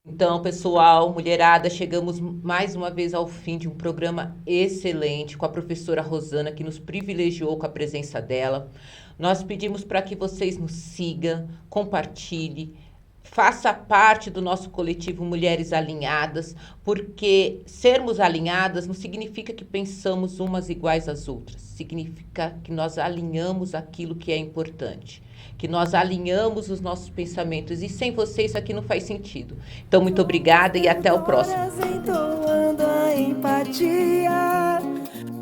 Então, pessoal, mulherada, chegamos mais uma vez ao fim de um programa excelente com a professora Rosana, que nos privilegiou com a presença dela. Nós pedimos para que vocês nos sigam, compartilhem, faça parte do nosso coletivo Mulheres Alinhadas, porque sermos alinhadas não significa que pensamos umas iguais às outras, significa que nós alinhamos aquilo que é importante, que nós alinhamos os nossos pensamentos, e sem você isso aqui não faz sentido. Então, muito obrigada e até o próximo. Entoando a empatia,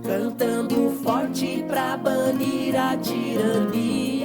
cantando forte pra banir a tirania.